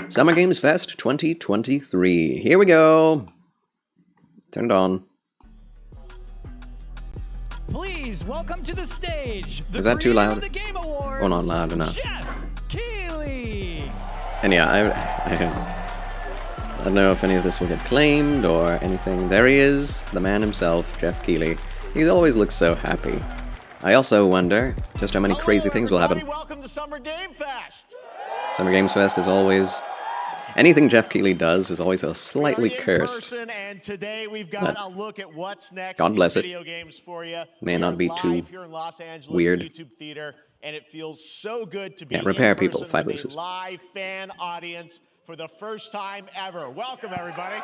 Summer Games Fest 2023. Here we go. Turn it on. Please welcome to the stage. Is that too loud? The Game Awards, Oh, not loud enough. Jeff Keighley. And yeah, I don't know if any of this will get claimed or anything. There he is, the man himself, Jeff Keighley. He always looks so happy. I also wonder just how many crazy things will happen. Welcome to Summer Game Fest. Summer Games Fest is always... Anything Jeff Keighley does is always a slightly cursed. And today we've got a look at what's next. God bless in it. Video games for you. May not be too here in Los Angeles weird. YouTube theater, and it feels so good to be repair in people, person 5 with loses. a live fan audience for the first time ever. Welcome everybody.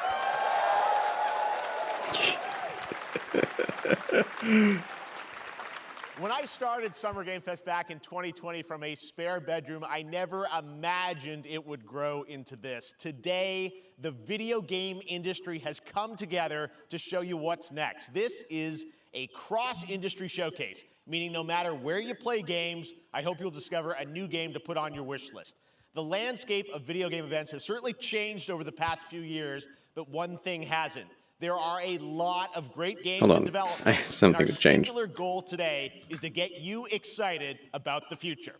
When I started Summer Game Fest back in 2020 from a spare bedroom, I never imagined it would grow into this. Today, the video game industry has come together to show you what's next. This is a cross-industry showcase, meaning no matter where you play games, I hope you'll discover a new game to put on your wish list. The landscape of video game events has certainly changed over the past few years, but one thing hasn't. There are a lot of great games in development. I have something to change. Our singular goal today is to get you excited about the future.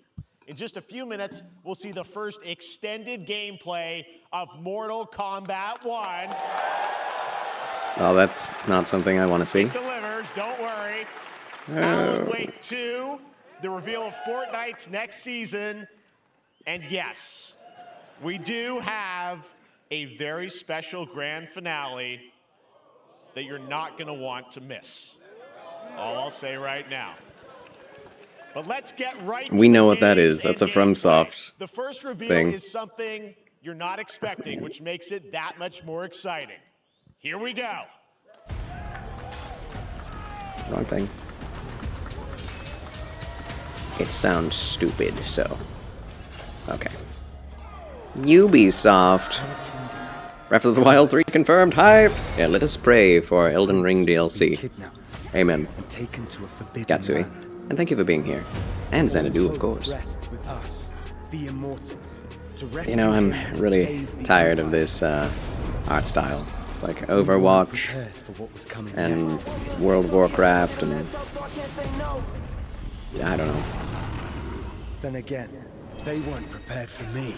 In just a few minutes, we'll see the first extended gameplay of Mortal Kombat 1. Oh, that's not something I want to see. It delivers, don't worry. Alan Wake 2, the reveal of Fortnite's next season. And yes, we do have a very special grand finale that you're not going to want to miss. That's all I'll say right now. But let's get right to We know the what that games is. That's and a FromSoft The first reveal thing. is something you're not expecting, which makes it that much more exciting. Here we go. Wrong thing. It sounds stupid, so... Okay. Ubisoft. Breath of the Wild 3 confirmed. Hype! Yeah, let us pray for Elden Ring DLC. Amen. Gatsui. And thank you for being here. And Xanadu, of course. You know, I'm really tired of this art style. It's like Overwatch and World of Warcraft and... Yeah, I don't know. Then again, they weren't prepared for me.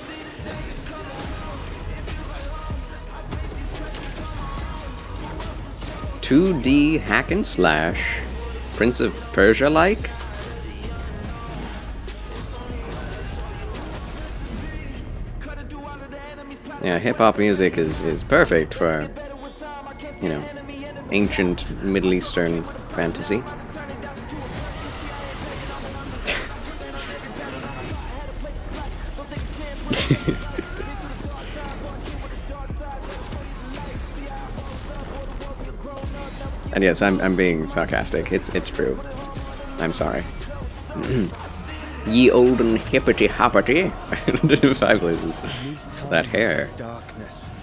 2D hack and slash, Prince of Persia-like? Yeah, hip-hop music is perfect for, you know, ancient Middle Eastern fantasy. And yes, I'm being sarcastic. It's true. I'm sorry. Ye olden hippity hoppity. 5 loses. That hair.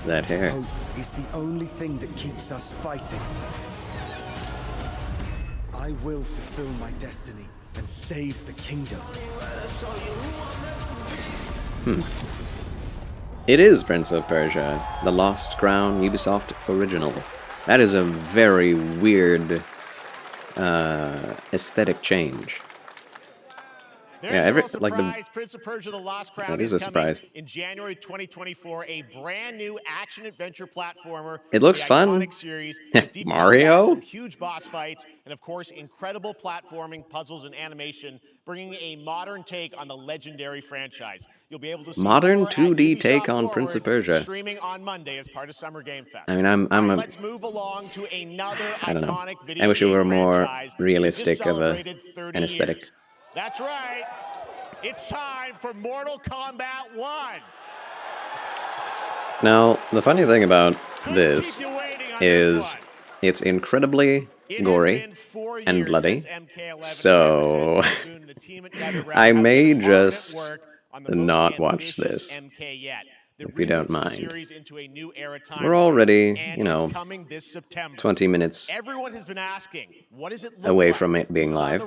That hair. Hope is the only thing that keeps us fighting. I will fulfill my destiny and save the kingdom. It is Prince of Persia, The Lost Crown Ubisoft original. That is a very weird aesthetic change. There's like the Prince of Persia: The Lost Crown is a surprise. In January 2024, a brand new action-adventure platformer. It looks fun. Series, Mario? some huge boss fights, and of course, incredible platforming, puzzles, and animation, bringing a modern take on the legendary franchise. You'll be able to see modern more 2D at take on Ubisoft Prince of Forward, Persia. streaming on Monday as part of Summer Game Fest. I mean, I'm a... Let's move along to another I don't know. iconic video I wish it were game more franchise that realistic just of celebrated 30 an aesthetic. years. That's right. It's time for Mortal Kombat 1. Now, the funny thing about this is it's incredibly gory and bloody, so I may just not watch this, if you don't mind. We're already, you know, 20 minutes away from it being live.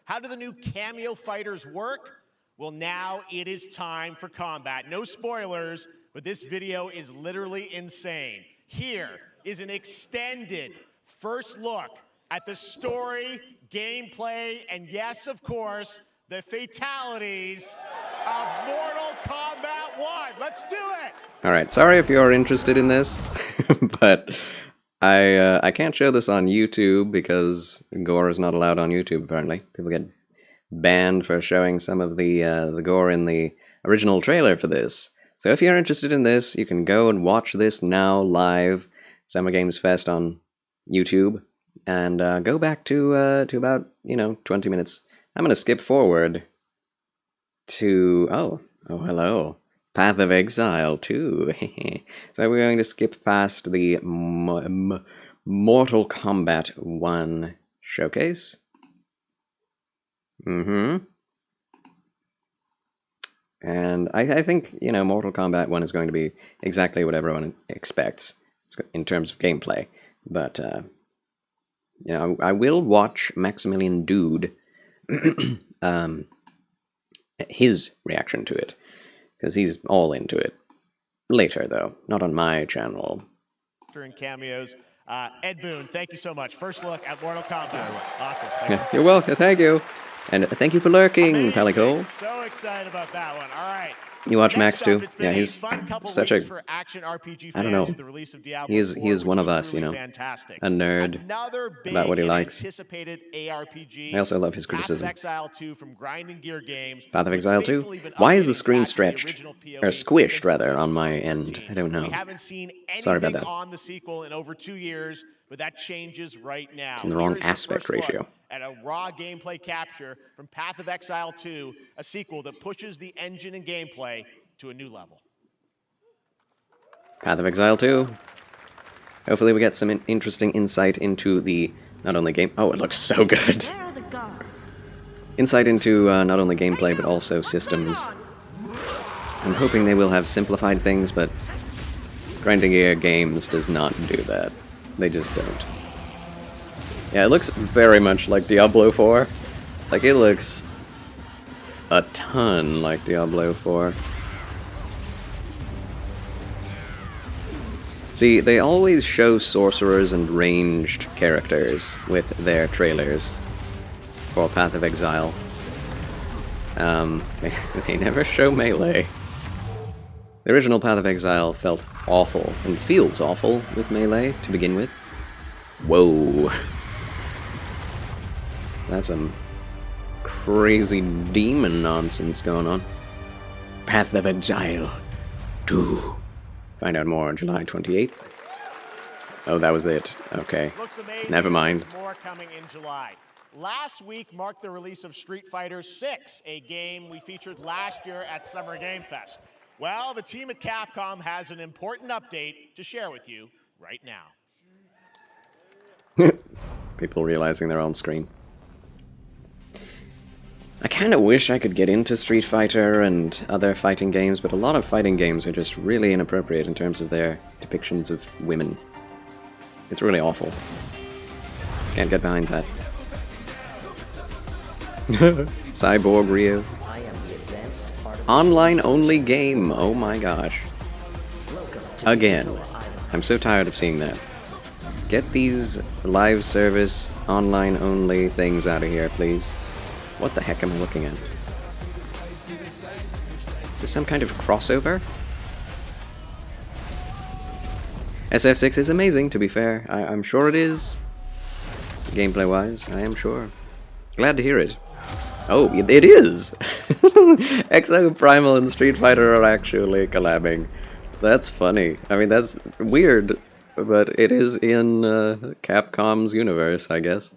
How do the new cameo fighters work? Well, now it is time for combat. No spoilers, but this video is literally insane. Here is an extended first look at the story, gameplay, and yes, of course, the fatalities of Mortal Kombat 1. Let's do it! Alright, sorry if you're interested in this, but I can't show this on YouTube because gore is not allowed on YouTube, apparently. People get banned for showing some of the gore in the original trailer for this. So if you're interested in this, you can go and watch this now live, Summer Games Fest on YouTube, and go back to about, 20 minutes. I'm going to skip forward to... Oh, hello. Path of Exile 2. So we're going to skip past the Mortal Kombat 1 showcase. And I think, Mortal Kombat 1 is going to be exactly what everyone expects in terms of gameplay. But, I will watch Maximilian Dood, his reaction to it, because he's all into it. Later, though, not on my channel. And cameos. Ed Boon, thank you so much. First look at Mortal Kombat. Awesome. Thank you. You're welcome. Thank you. And thank you for lurking, Palico. So excited about that one. All right. You watch Max Next up, too? it's been Yeah, a he's fun couple such weeks a... for action RPG I don't know. fans with the release of Diablo He is 4, one which of is us, truly fantastic. a nerd Another big about what he and likes. anticipated ARPG. I also love his Path of criticism. Exile 2 from Grinding Gear Games. Path of which Exile 2? faithfully been Why is the updating screen back to the stretched? original PoE Or squished, since rather, release on in my 2015. end. I don't know. We haven't seen Sorry about anything that. on the sequel in over 2 years, but that changes right now. It's in the wrong Here's your aspect first look ratio. at a raw gameplay capture from Path of Exile 2, a sequel that pushes the engine and gameplay to a new level. Path of Exile 2. Hopefully we get some interesting insight into the not only game... Oh, it looks so good. Where are the gods? Insight into not only gameplay but also systems. I'm hoping they will have simplified things, but Grinding Gear Games does not do that. They just don't. Yeah, it looks very much like Diablo 4. Like, it looks a ton like Diablo 4. See, they always show sorcerers and ranged characters with their trailers for Path of Exile. They never show melee. The original Path of Exile felt awful, and feels awful with melee to begin with. Whoa. That's some crazy demon nonsense going on. Path of Exile 2. Find out more on July 28th. Oh, that was it. Okay. Looks amazing. Never mind. There's more coming in July. Last week marked the release of Street Fighter VI, a game we featured last year at Summer Game Fest. Well, the team at Capcom has an important update to share with you right now. People realizing they're on screen. I kind of wish I could get into Street Fighter and other fighting games, but a lot of fighting games are just really inappropriate in terms of their depictions of women. It's really awful. Can't get behind that. Cyborg Ryu. Online-only game. Oh my gosh. Again. I'm so tired of seeing that. Get these live service, online-only things out of here, please. What the heck am I looking at? Is this some kind of crossover? SF6 is amazing, to be fair. I'm sure it is. Gameplay-wise, I am sure. Glad to hear it. Oh, it is! Exo Primal and Street Fighter are actually collabing. That's funny. I mean, that's weird, but it is in Capcom's universe, I guess.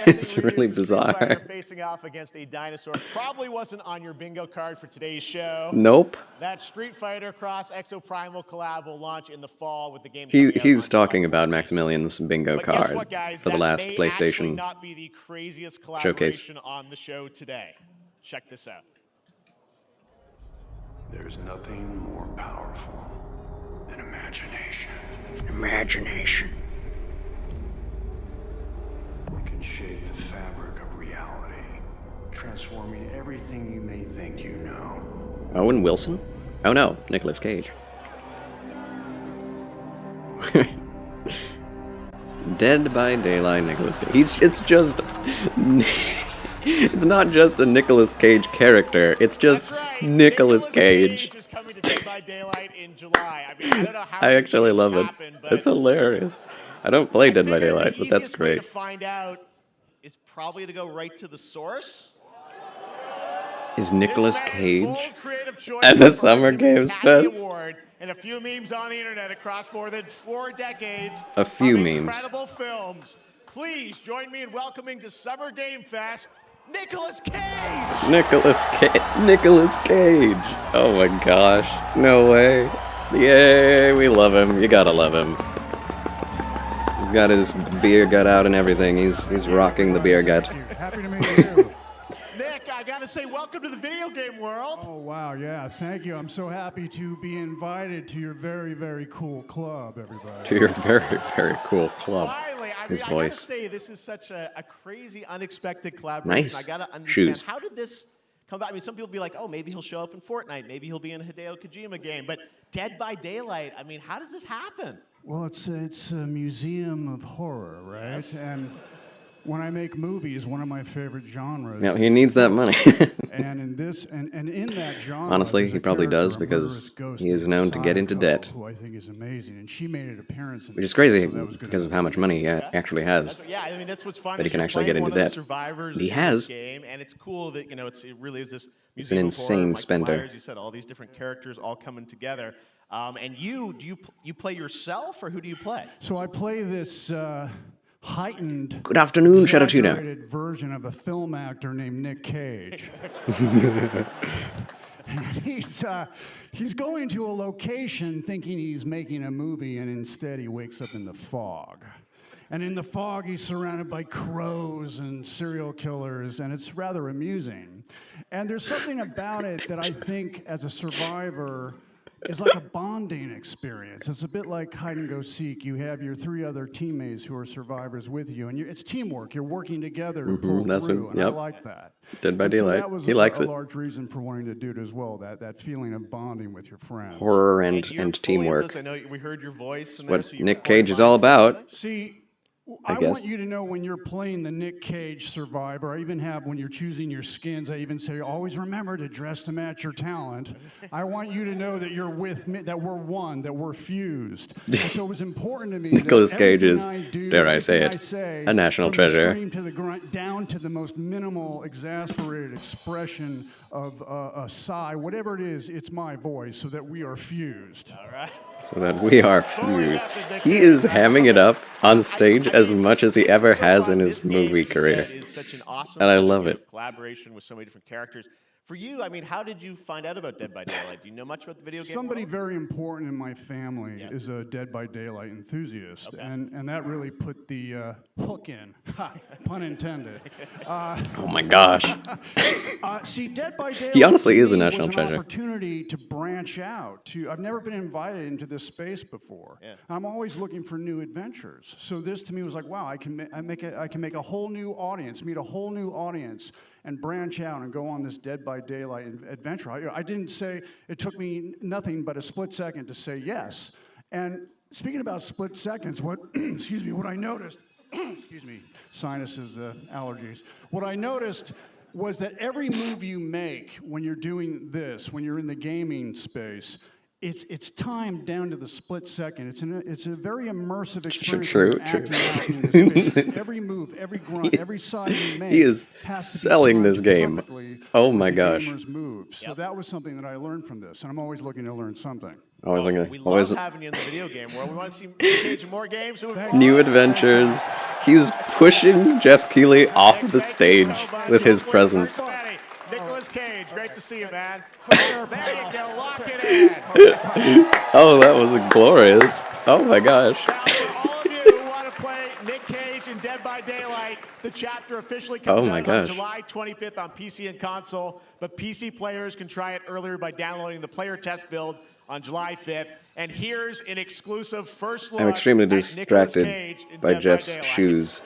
It's really bizarre. Street Fighter facing off against a dinosaur probably wasn't on your bingo card for today's show. Nope. That Street Fighter Cross Exo Primal collab will launch in the fall with the game. He's talking about Maximilian's bingo But guess card what, guys? for the That last may PlayStation actually not be the craziest collaboration on the show today. Check this out. There's nothing more powerful than imagination. Imagination. It can shape the fabric of reality, transforming everything you may think you know. Owen Wilson? Oh no, Nicolas Cage. Dead by Daylight Nicolas Cage. It's just... It's not just a Nicolas Cage character, it's just Right. Nicolas Cage. is coming to Dead by Daylight in July. I mean, I don't know how I these actually things love it. happen, but It's hilarious. I don't play Dead by figure Daylight, the but that's easiest way great. to find out is probably to go right to the source. Is Nicolas This man's Cage bold creative choice at the earned Summer him an Games Academy Fest? Award and a few memes on the internet across more than 4 decades. A few of memes. Incredible films. Please join me in welcoming to Summer Game Fest, Nicolas Cage. Nicolas Cage. Nicolas Cage. Oh my gosh. No way. Yay, we love him. You gotta love him. He's got his beer gut out and everything. He's rocking the beer gut. Happy to meet you. Nick, I gotta say, welcome to the video game world. Oh, wow, yeah, thank you. I'm so happy to be invited to your very, very cool club, everybody. To your very, very cool club. Finally, I His mean, I gotta voice. say, this is such a crazy, unexpected collaboration. Nice I gotta understand, shoes. how did this come about? I mean, some people be like, oh, maybe he'll show up in Fortnite, maybe he'll be in a Hideo Kojima game, but Dead by Daylight, I mean, how does this happen? Well, it's a museum of horror, right? Yes. And when I make movies, one of my favorite genres. Yeah, he needs that money. And in this, and in that genre, Honestly, there's he a probably character, does a because murderous ghost he is named known to get into Sadako, debt. Who I think is amazing, and she made an appearance in Which is this, crazy so that was good because of enough how for much me. money he actually has. Yeah, I mean, that's what's fun. But he is can you're actually playing get one into of the debt. survivors He in has. this game, and it's cool that, you know, it really is this an museum of horror. insane Michael spender. Myers, you said all these different characters all coming together. And you play yourself, or who do you play? So I play this heightened, Good afternoon, Shadow Tuna. exaggerated version of a film actor named Nick Cage. And he's going to a location thinking he's making a movie, and instead he wakes up in the fog. And in the fog, he's surrounded by crows and serial killers, and it's rather amusing. And there's something about it that I think, as a survivor, is like a bonding experience. It's a bit like hide and go seek. You have your 3 other teammates who are survivors with you, and it's teamwork. You're working together to pull that's through, it, and I yep. like that. Dead by And so Daylight. that was He likes a it. large reason for wanting to do it as well. That feeling of bonding with your friends. Horror you're and fully into teamwork. this. I know we heard your voice. In What there, so you Nick recorded Cage is lines all for everything? about. See, I I guess. want you to know when you're playing the Nick Cage survivor, I even have when you're choosing your skins, I even say, always remember to dress to match your talent. I want you to know that you're with me, that we're one, that we're fused. And so it was important to me Nicolas that Cage everything is, I do, dare I say everything it, say, a national from treasure. The scream to the grunt, down to the most minimal, exasperated expression of a sigh, whatever it is, it's my voice, so that we are fused. All right. So that we are fused. He is hamming it up on stage as much as he ever has in his movie career. Is such an awesome And I love it. collaboration with so many different characters. For you, I mean, how did you find out about Dead by Daylight? Do you know much about the video game? Somebody world? very important in my family is a Dead by Daylight enthusiast, and that really put the hook in, ha, pun intended. Oh my gosh. See, Dead by Daylight He honestly to is a me national was treasure. an opportunity to branch out. I've never been invited into this space before. I'm always looking for new adventures. So this to me was like, wow, I can make a whole new audience, meet a whole new audience, and branch out and go on this Dead by Daylight adventure. I didn't say, it took me nothing but a split second to say yes. And speaking about split seconds, excuse me, what I noticed, excuse me, sinuses, allergies. What I noticed was that every move you make when you're doing this, when you're in the gaming space, it's timed down to the split second. It's a very immersive experience. True, when you're true. acting out in this space. Every move, every grunt, every side you make. He is has to be selling timed this game. perfectly Oh with my the gosh. gamer's moves. So that was something that I learned from this, and I'm always looking to learn something. Always We looking, love always having you in the video game world. We want to see Cage in more games. So new adventures. He's pushing Jeff Keighley off the stage with his presence. Nicolas Cage, great to see you, man. There you go, lock it in. Oh, that was glorious. Oh my gosh. Now, for all of you who want to play Nick Cage in Dead by Daylight, the chapter officially comes Oh my out gosh. on July 25th on PC and console, but PC players can try it earlier by downloading the player test build on July 5th. And here's an exclusive first look I'm extremely at Nicolas distracted Cage in by Dead Jeff's Daylight. shoes.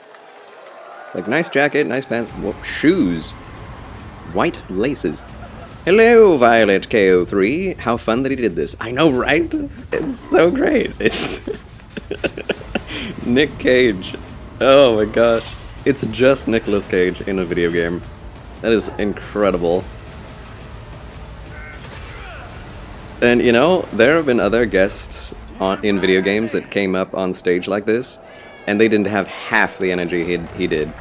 It's like, nice jacket, nice pants. Whoa, shoes. White laces. Hello, Violet KO3. How fun that he did this. I know, right? It's so great. It's Nick Cage Oh my gosh. It's just Nicolas Cage in a video game. That is incredible. And you know, there have been other guests in video games that came up on stage like this, and they didn't have half the energy he did.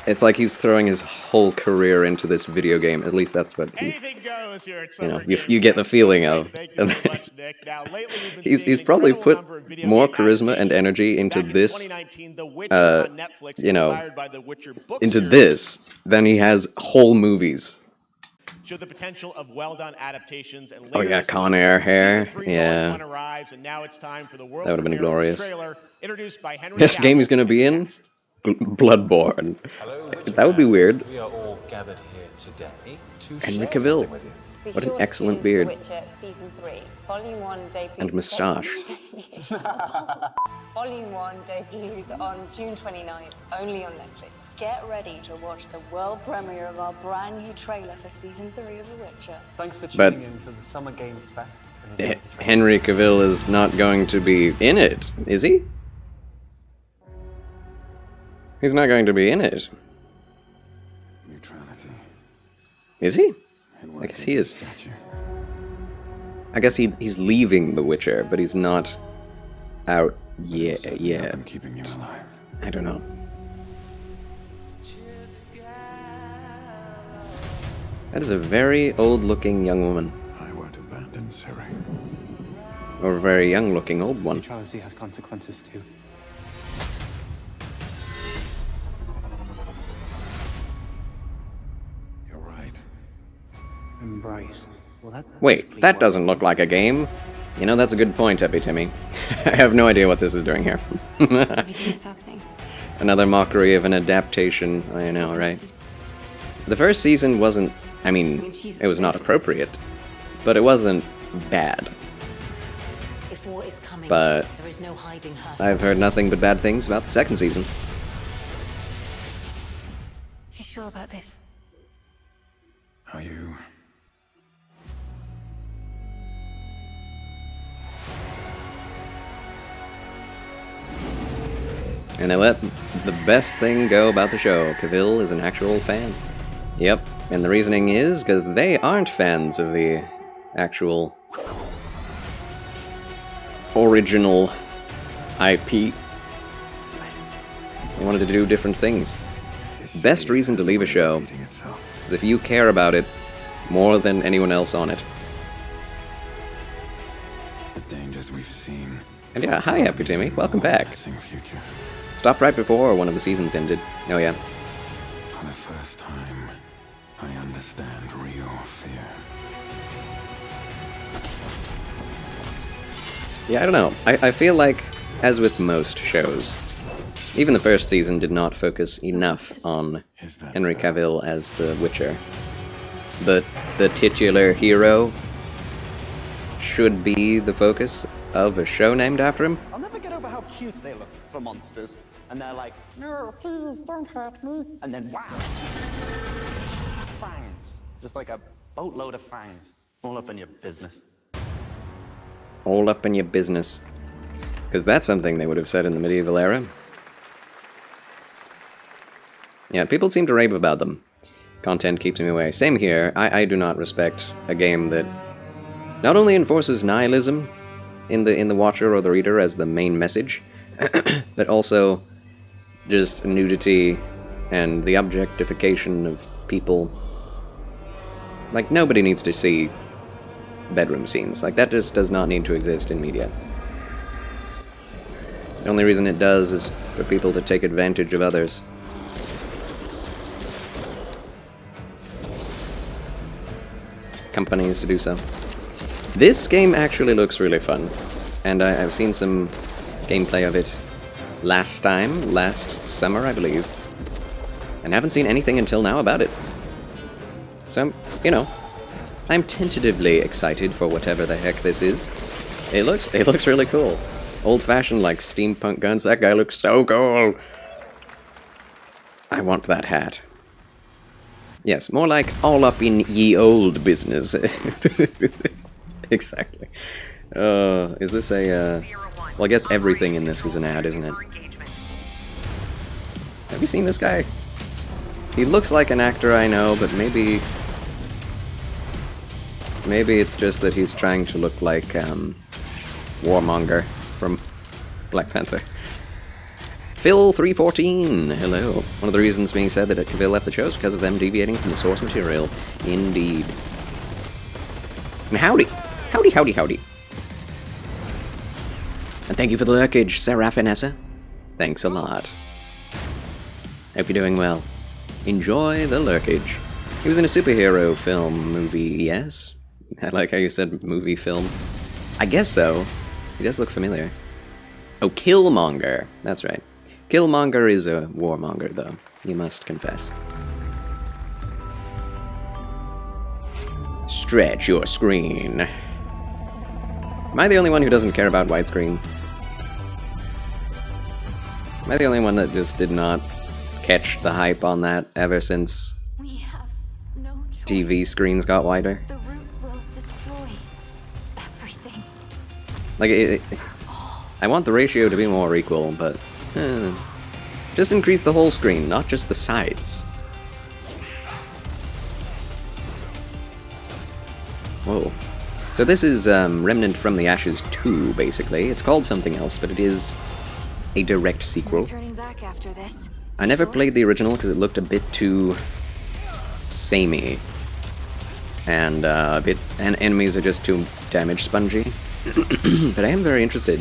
It's like he's throwing his whole career into this video game. At least that's what he, Anything goes here at you know, Summer Game you get the Fest. feeling of. Thank you very much, Nick. Now, lately we've been He's seeing an probably incredible put number of video more game charisma and adaptations. energy into Back in this, 2019, The Witcher on Netflix, you know, inspired by the Witcher book into series, this than he has whole movies. showed the potential of well-done adaptations. And Oh later yeah, this Con month, Air hair. Season 3 Yeah. Volume 1 arrives, and now it's time for the world That would've been premiere of the glorious. trailer, introduced by Henry Best game Cavill he's gonna be in? Cast. Bloodborne. Hello, That would be weird. We are all gathered here today to Henry share Cavill. something with you. Be What an sure to excellent tune beard. To The Witcher Season 3, Volume 1 debut. And moustache. Volume 1 debuts on June 29th, only on Netflix. Get ready to watch the world premiere of our brand new trailer for Season 3 of The Witcher. Thanks for But- tuning in to the Summer Games Fest. And enjoy the trailer. Henry Cavill is not going to be in it, is he? He's not going to be in it, Neutrality. is he? And I what guess did he the is. statue? I guess he's leaving The Witcher, but he's not out yet. Setting up Yeah, and keeping you alive. I don't know. That is a very old-looking young woman, I won't abandon Ciri. or a very young-looking old one. Neutrality has consequences too. You're right. Embrace. Well, that's Wait, that doesn't look like a game. You know, that's a good point, Epi Timmy. I have no idea what this is doing here. Everything that's happening. Another mockery of an adaptation. I know, right? The first season wasn't... I mean, it was not appropriate. But it wasn't bad. If war is coming, But there is no hiding her. I've heard nothing but bad things about the second season. You sure about this? Are you? And I let the best thing go about the show. Cavill is an actual fan. Yep, and the reasoning is because they aren't fans of the actual original IP. They wanted to do different things. Best reason to leave a show Repeating itself. is if you care about it more than anyone else on it. The dangers we've seen. And yeah, hi Happy Timmy, welcome back. Menacing future. Stopped right before one of the seasons ended. Oh yeah. For the first time, I understand real fear. Yeah, I don't know. I feel like, as with most shows, even the first season did not focus enough on Is that Henry fair? Cavill as the Witcher. The titular hero should be the focus of a show named after him. I'll never get over how cute they look for monsters. And they're like, no, please don't hurt me. And then, wow. Fangs. Just like a boatload of fangs. All up in your business. All up in your business. Because that's something they would have said in the medieval era. Yeah, people seem to rave about them. Content keeps me away. Same here. I do not respect a game that not only enforces nihilism in the watcher or the reader as the main message, but also just nudity and the objectification of people. Like, nobody needs to see bedroom scenes. Like, that just does not need to exist in media. The only reason it does is for people to take advantage of others. Companies to do so. This game actually looks really fun, and I've seen some gameplay of it last summer, I believe, and haven't seen anything until now about it. So, you know, I'm tentatively excited for whatever the heck this is. It looks really cool. Old-fashioned, like, steampunk guns. That guy looks so cool. I want that hat. Yes, more like all up in ye old business. Exactly. Is this a, well, I guess everything in this is an ad, isn't it? Have you seen this guy? He looks like an actor I know, but maybe it's just that he's trying to look like Warmonger from Black Panther. Phil314, hello. One of the reasons being said that Cavill left the show is because of them deviating from the source material. Indeed. And howdy! Howdy, howdy, howdy. And thank you for the lurkage, Seraphinessa. Thanks a lot. Hope you're doing well. Enjoy the lurkage. He was in a superhero film movie, yes? I like how you said movie film. I guess so. He does look familiar. Oh, Killmonger. That's right. Killmonger is a warmonger, though. You must confess. Stretch your screen. Am I the only one who doesn't care about widescreen? Am I the only one that just did not catch the hype on that ever since TV screens got wider? The root will destroy everything. Like, I want the ratio to be more equal, but just increase the whole screen, not just the sides. Whoa. So this is Remnant from the Ashes 2, basically. It's called something else, but it is a direct sequel. Turning back after this. I never played the original because it looked a bit too samey, and enemies are just too damage spongy. But I am very interested.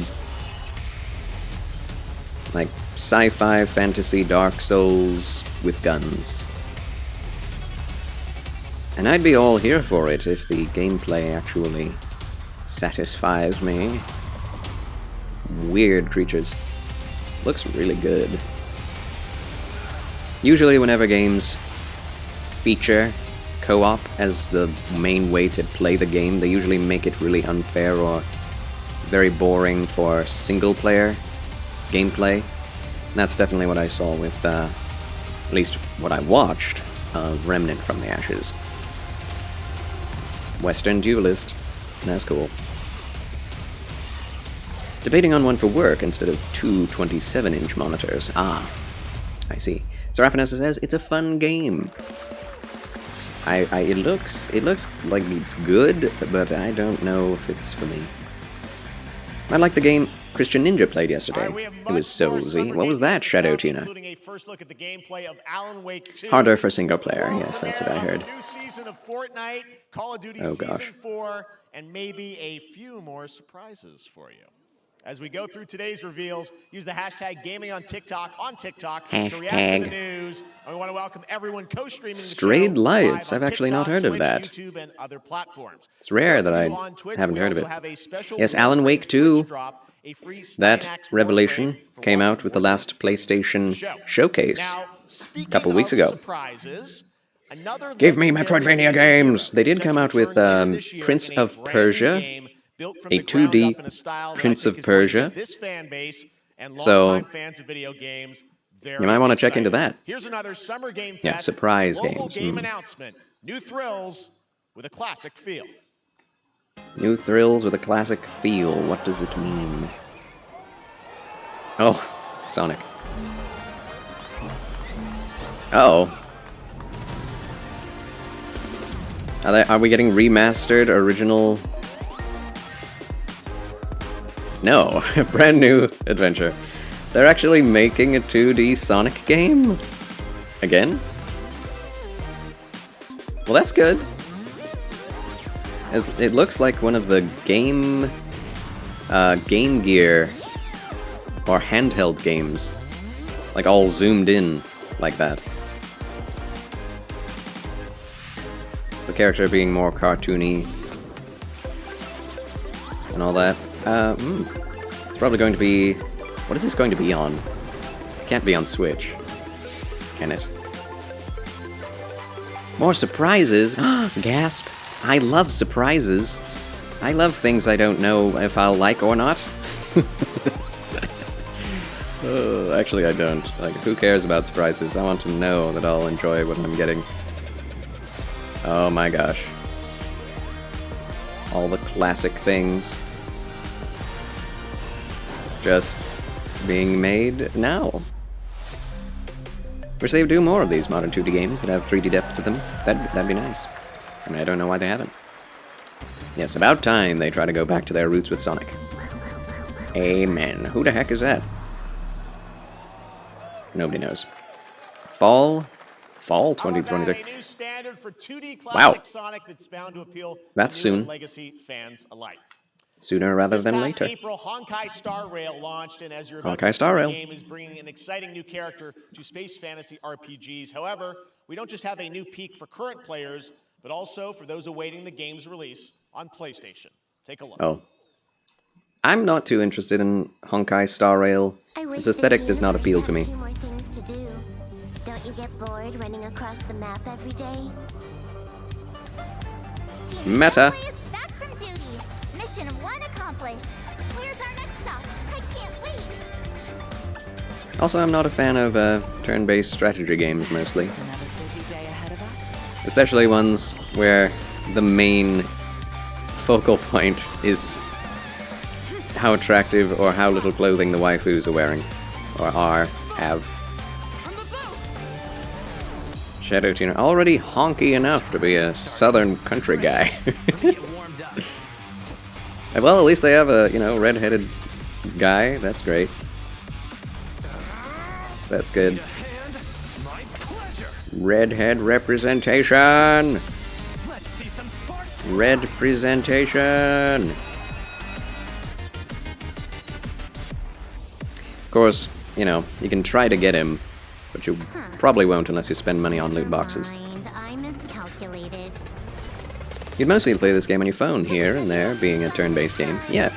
Like sci-fi, fantasy, Dark Souls with guns. And I'd be all here for it if the gameplay actually satisfies me. Weird creatures. Looks really good. Usually whenever games feature co-op as the main way to play the game, they usually make it really unfair or very boring for single-player gameplay. And that's definitely what I saw with, at least what I watched, of Remnant from the Ashes. Western Duelist. That's cool. Debating on one for work instead of two 27-inch monitors. Ah, I see. Seraphinessa says it's a fun game. It looks like it's good, but I don't know if it's for me. I like the game Christian Ninja played yesterday. It was so easy. What was that, Shadow Tuna? Harder for single player. Yes, that's what I heard. Oh gosh. And maybe a few more surprises for you. As we go through today's reveals, use the hashtag #GamingOnTikTok to react to the news. And we want to welcome everyone co-streaming the show Strayed Lights. live on I've actually TikTok, not heard of Twitch, that. YouTube, and other platforms. It's rare that I haven't heard of it. Yes, Alan Wake 2. That revelation came out with the last PlayStation showcase a couple weeks ago. Give me Metroidvania games! They did come out with Prince of Persia, a 2D Prince of Persia. So you might want to check into that. Here's another Summer Game Fest Yeah, surprise global games. game announcement. New thrills with a classic feel. New thrills with a classic feel. What does it mean? Oh, Sonic. Uh-oh. Are we getting remastered original? No, a brand new adventure. They're actually making a 2D Sonic game? Again? Well, that's good. As it looks like one of the Game Gear or handheld games. Like all zoomed in like that. The character being more cartoony and all that. It's probably going to be... What is this going to be on? It can't be on Switch. Can it? More surprises! Gasp! I love surprises. I love things I don't know if I'll like or not. Actually, I don't. Like, who cares about surprises? I want to know that I'll enjoy what I'm getting. Oh my gosh. All the classic things. Just being made now. Wish they would do more of these modern 2D games that have 3D depth to them. That'd be nice. I mean, I don't know why they haven't. Yes, about time they try to go back to their roots with Sonic. Amen. Who the heck is that? Nobody knows. Fall 2023. A new standard for 2D Wow. classic Sonic that's bound to appeal That's to new and soon. legacy fans alike. Sooner rather This than past later. April, Honkai Star Rail launched, and as you're about Honkai to Star see, Rail. the game is bringing an exciting new character to space fantasy RPGs. However, we don't just have a new peak for current players, but also for those awaiting the game's release on PlayStation. Take a look. Oh. I'm not too interested in Honkai Star Rail. Its aesthetic does not appeal to me. More things to do. Don't you get bored running across the map every day? Meta. Back from duty. Mission 1 accomplished. Where's our next stop? I can't wait. Also, I'm not a fan of turn-based strategy games, mostly. Especially ones where the main focal point is how attractive or how little clothing the waifus are wearing. Or have. Shadow Tuner, already honky enough to be a southern country guy. Well, at least they have a, red-headed guy. That's great. That's good. Redhead representation! Red presentation! Of course, you can try to get him, but you probably won't unless you spend money on loot boxes. I miscalculated. You'd mostly play this game on your phone here and there, being a turn-based game. Yeah.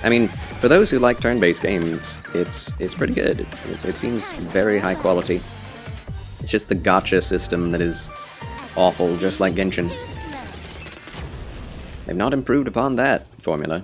I mean, for those who like turn-based games, it's pretty good. It seems very high quality. It's just the gacha system that is awful, just like Genshin. They've not improved upon that formula.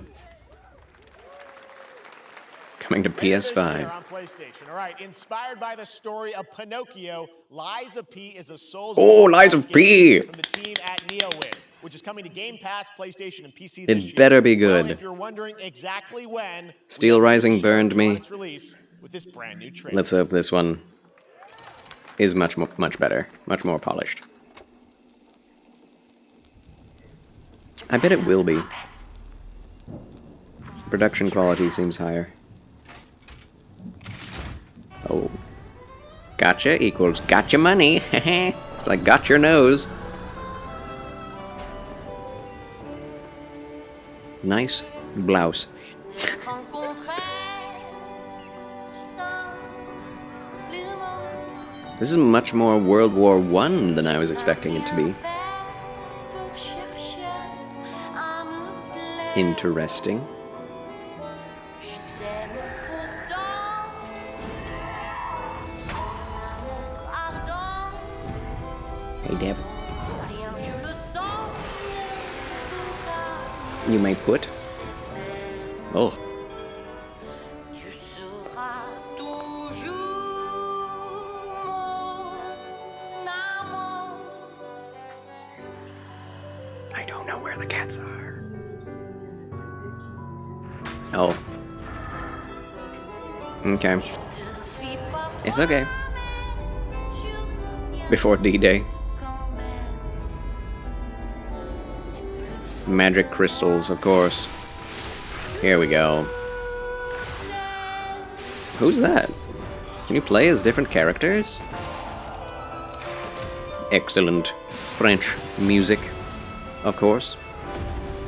Coming to PS5. On PlayStation. All right, inspired by the story of Pinocchio, Lies of P is a Souls. Oh, Lies of P! From the team at NeoWiz, which is coming to Game Pass, PlayStation, and PC It this year. better be good. Well, if you're wondering exactly when, Steel Rising burned me. its release with this brand new trailer. Let's hope this one is much better, much more polished. I bet it will be. Production quality seems higher. Oh. Gotcha equals gotcha money. It's like got your nose. Nice blouse. This is much more World War I than I was expecting it to be. Interesting. Hey, Deb. You may put. Oh. I don't know where the cats are. Oh. Okay. It's okay. Before D-Day. Magic crystals, of course. Here we go. Who's that? Can you play as different characters? Excellent French music, of course.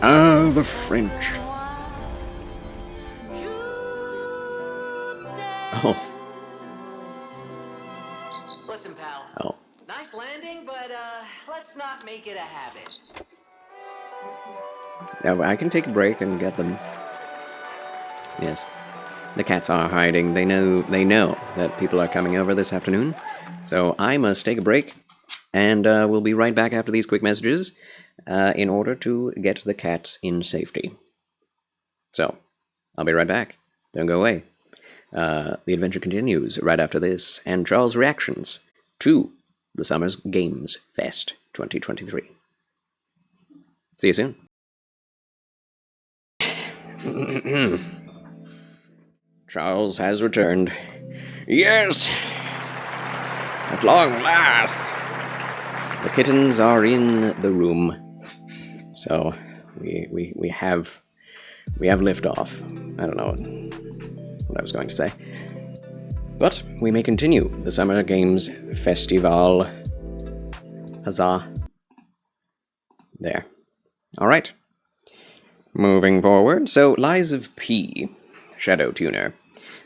Ah, the French. Oh. Listen, pal. Oh. Nice landing, but let's not make it a habit. Yeah, I can take a break and get them. Yes. The cats are hiding. They know that people are coming over this afternoon. So I must take a break. And we'll be right back after these quick messages in order to get the cats in safety. So, I'll be right back. Don't go away. The adventure continues right after this, and Charles' reactions to the Summer's Games Fest 2023. See you soon. Charles has returned. Yes! At long last! The kittens are in the room. So, we have liftoff. I don't know what I was going to say. But we may continue the Summer Games Festival. Huzzah. There. Alright. Moving forward. So, Lies of P. Shadow Tuner.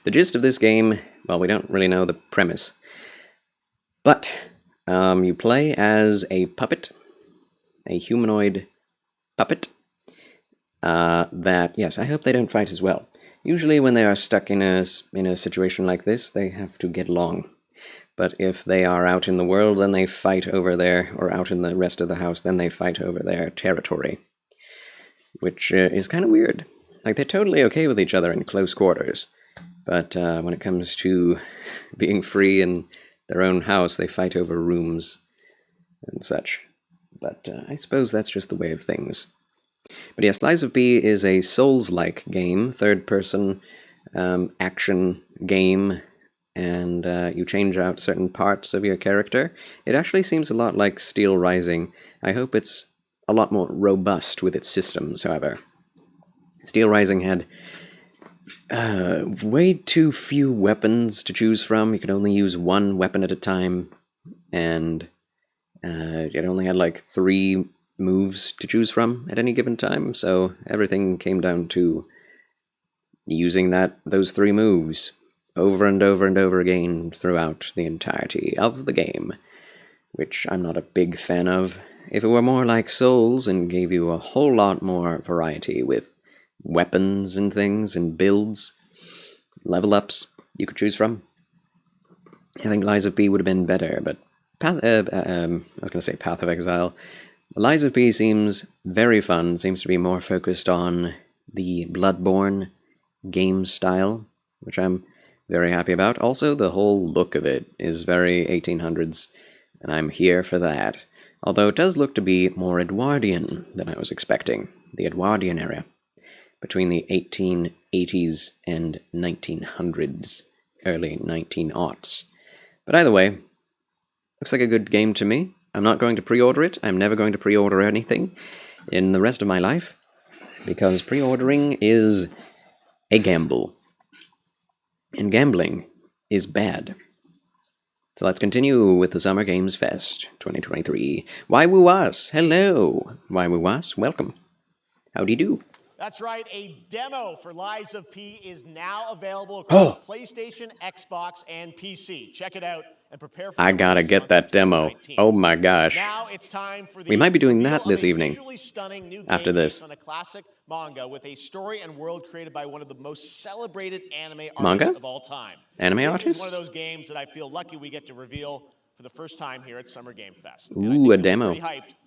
The gist of this game, well, we don't really know the premise. But, you play as a puppet. A humanoid puppet. Yes, I hope they don't fight as well. Usually when they are stuck in a situation like this, they have to get along. But if they are out in the world, then they fight over there, or out in the rest of the house, then they fight over their territory. Which is kind of weird. Like, they're totally okay with each other in close quarters. But when it comes to being free in their own house, they fight over rooms and such. But I suppose that's just the way of things. But yes, Lies of P is a Souls-like game, third-person action game, and you change out certain parts of your character. It actually seems a lot like Steel Rising. I hope it's a lot more robust with its systems, however. Steel Rising had way too few weapons to choose from. You could only use one weapon at a time, and it only had like 3 moves to choose from at any given time, so everything came down to using those 3 moves over and over and over again throughout the entirety of the game, which I'm not a big fan of. If it were more like Souls and gave you a whole lot more variety with weapons and things and builds, level ups you could choose from, I think Lies of P would have been better. But I was going to say Path of Exile. Lies of P seems very fun, seems to be more focused on the Bloodborne game style, which I'm very happy about. Also, the whole look of it is very 1800s, and I'm here for that. Although it does look to be more Edwardian than I was expecting, the Edwardian era, between the 1880s and 1900s, early 1900s. But either way, looks like a good game to me. I'm not going to pre-order it. I'm never going to pre-order anything in the rest of my life, because pre-ordering is a gamble. And gambling is bad. So let's continue with the Summer Games Fest 2023. Why Woo Was? Hello! Why Woo Was? Welcome. Howdy do? That's right, a demo for Lies of P is now available across PlayStation, Xbox, and PC. Check it out and prepare for I gotta get that demo. Oh my gosh. Now it's time for the we might be doing that this evening. Visually stunning new game after this. based on a classic manga with a story and world created by one of the most celebrated anime artists Manga? of all time. Anime this artists? is one of those games that I feel lucky we get to reveal for the first time here at Summer Game Fest. Ooh, a demo.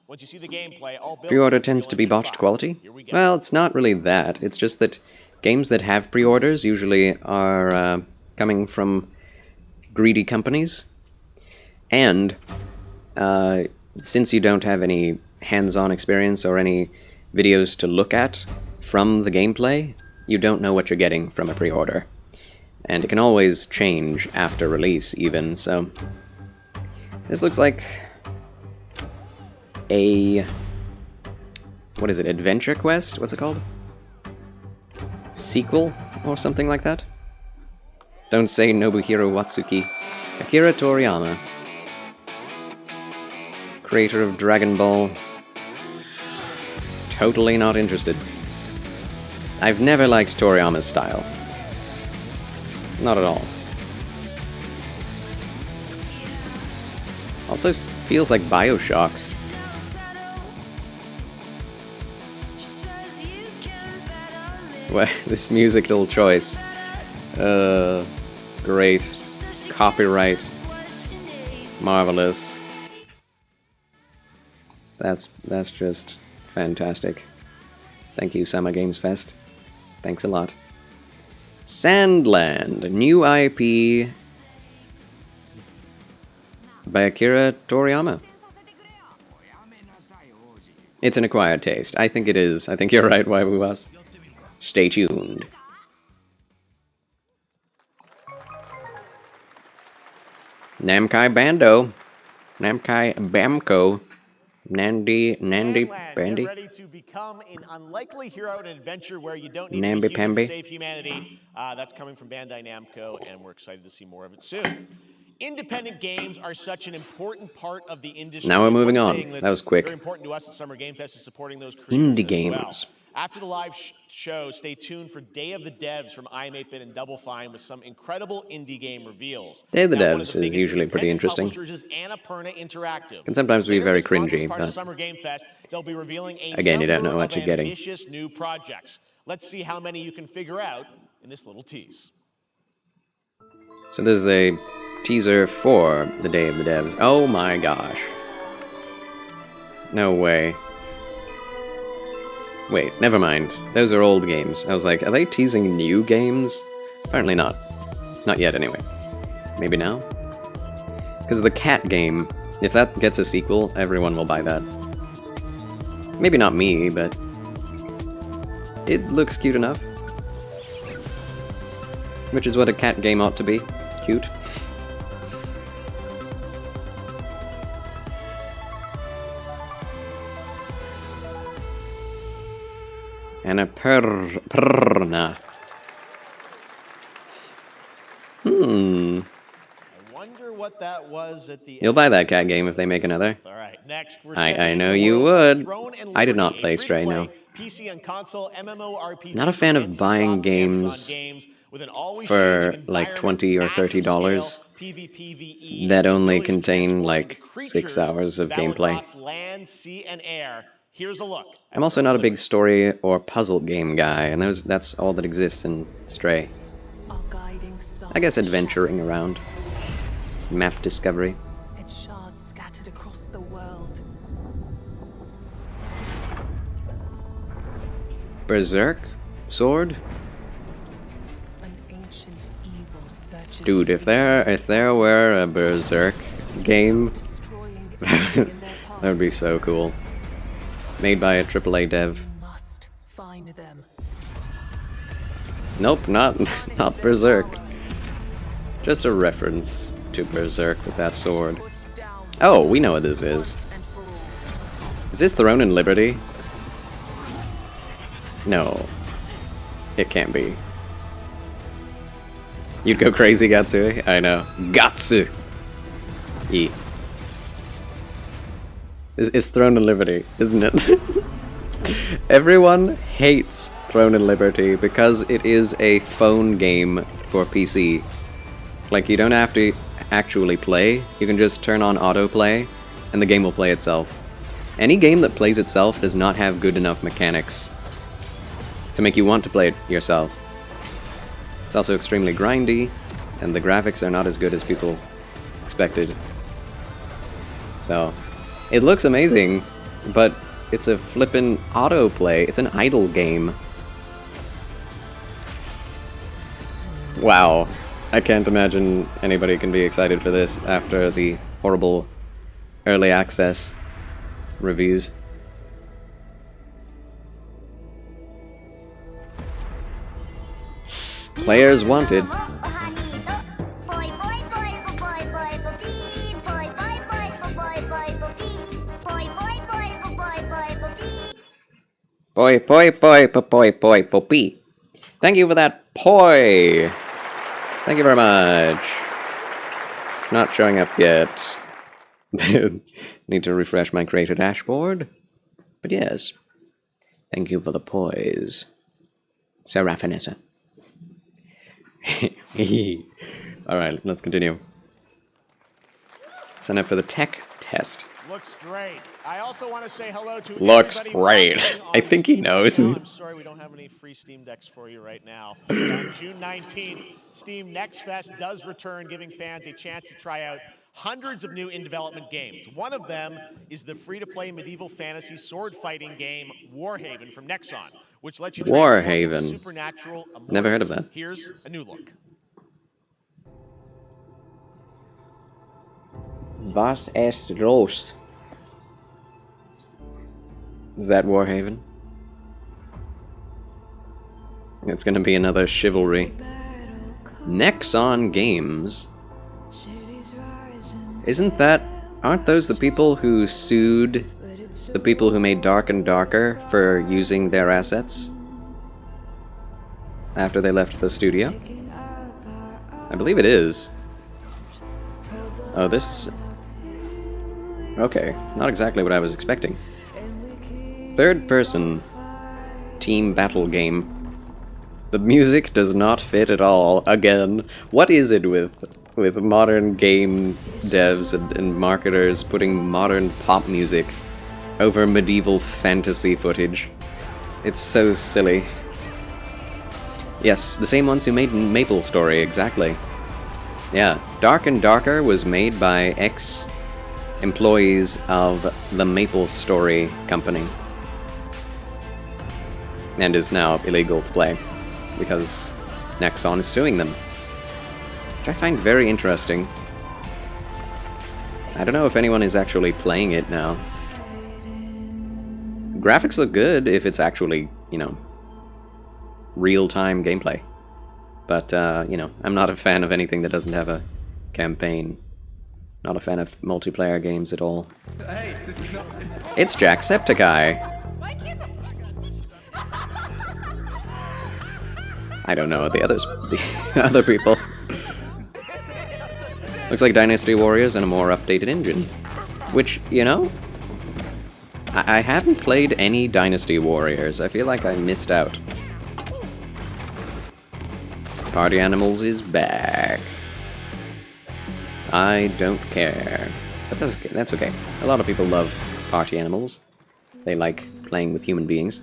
Once you see the gameplay, all built Pre-order tends to be botched quality? Well, it's not really that. It's just that games that have pre-orders usually are coming from greedy companies. And since you don't have any hands-on experience or any videos to look at from the gameplay, you don't know what you're getting from a pre-order. And it can always change after release, even, so... This looks like a... what is it, Adventure Quest? What's it called? Sequel? Or something like that? Don't say Nobuhiro Watsuki. Akira Toriyama. Creator of Dragon Ball. Totally not interested. I've never liked Toriyama's style. Not at all. Also feels like Bioshock. Well, this musical choice. Great. Copyright. Marvelous. That's just fantastic. Thank you, Summer Games Fest. Thanks a lot. Sandland, new IP by Akira Toriyama. It's an acquired taste. I think it is. I think you're right, Why We Was. Stay tuned. Namkai Bando. Namkai Bamco. Nandi Sandland, Bandy. get ready to become an unlikely hero in an adventure where you don't need to Namby be human to Pamby. save humanity. That's coming from Bandai Namco, and we're excited to see more of it soon. Independent games are such an important part of the industry. Now we're moving One on. thing that's That was quick. Very important to us at Summer Game Fest is supporting those creators Indie as games. well. After the live show, stay tuned for Day of the Devs from iam8bit and Double Fine with some incredible indie game reveals. Day of the Now, one Devs the is biggest usually pretty independent interesting. publishers is Annapurna Interactive. Can sometimes be Later very this month, as cringy, part of but Summer Game Fest, they'll be revealing a again, you don't number know what of you're getting. ambitious new projects. Let's see how many you can figure out in this little tease. So this is a teaser for the Day of the Devs. Oh my gosh. No way. Wait, never mind. Those are old games. I was like, are they teasing new games? Apparently not. Not yet, anyway. Maybe now? Because the cat game, if that gets a sequel, everyone will buy that. Maybe not me, but it looks cute enough. Which is what a cat game ought to be. Cute. Annapurna. I wonder what that was at the You'll buy that cat game if they make another. All right, next we're I know the you world of would. Throne and I did not Liberty, play a Stray, no. free-to-play PC and console MMORPG Not a fan of from NCSoft buying and games Amazon with an always for changing like environment, $20 or massive $30 scale, PvPvE, that and the only ability to contain transform like into 6 creatures hours of that would gameplay. cross land, sea, and air. Here's a look. I'm also not a big story or puzzle game guy, and that's all that exists in Stray. I guess adventuring around. Map discovery. Its shards scattered across the world. Berserk? Sword? An ancient evil searches. Dude, if there were a Berserk game, that would be so cool. Made by a AAA dev. Must find them. Nope, not Berserk. Just a reference to Berserk with that sword. Oh, we know what this is. Is this Throne and Liberty? No. It can't be. You'd go crazy, Gatsui? I know. Gatsu! E. It's Throne and Liberty, isn't it? Everyone hates Throne and Liberty because it is a phone game for PC. Like, you don't have to actually play, you can just turn on autoplay, and the game will play itself. Any game that plays itself does not have good enough mechanics to make you want to play it yourself. It's also extremely grindy, and the graphics are not as good as people expected. So, it looks amazing, but it's a flippin' autoplay. It's an idle game. Wow. I can't imagine anybody can be excited for this after the horrible early access reviews. Players wanted. Poi, poi, poi, poi, poi, poi. Thank you for that poi. Thank you very much. Not showing up yet. Need to refresh my creator dashboard. But yes. Thank you for the poise. Seraphinessa. Alright, let's continue. Sign up for the tech test. Looks great. I also want to say hello to Looks everybody great. watching on I think he Steam knows. now. I'm sorry we don't have any free Steam Decks for you right now. But on June 19th, Steam Next Fest does return, giving fans a chance to try out hundreds of new in-development games. One of them is the free-to-play medieval fantasy sword-fighting game Warhaven from Nexon, which lets you transform into Warhaven. supernatural immortals. Never heard of that. Here's a new look. Was ist los? Is that Warhaven? It's gonna be another chivalry. Nexon Games. Aren't those the people who sued the people who made Dark and Darker for using their assets after they left the studio? I believe it is. Oh, this... Okay, not exactly what I was expecting. Third-person team battle game. The music does not fit at all. Again, what is it with modern game devs and marketers putting modern pop music over medieval fantasy footage? It's so silly. Yes, the same ones who made MapleStory, exactly. Yeah, Dark and Darker was made by ex-employees of the MapleStory company. And is now illegal to play, because Nexon is suing them. Which I find very interesting. I don't know if anyone is actually playing it now. Graphics look good if it's actually, you know, real-time gameplay. But, you know, I'm not a fan of anything that doesn't have a campaign. Not a fan of multiplayer games at all. Hey, this is not... It's Jacksepticeye! I don't know the other people. Looks like Dynasty Warriors and a more updated engine. Which, you know, I haven't played any Dynasty Warriors. I feel like I missed out. Party Animals is back. I don't care. But that's okay. That's okay. A lot of people love Party Animals. They like playing with human beings.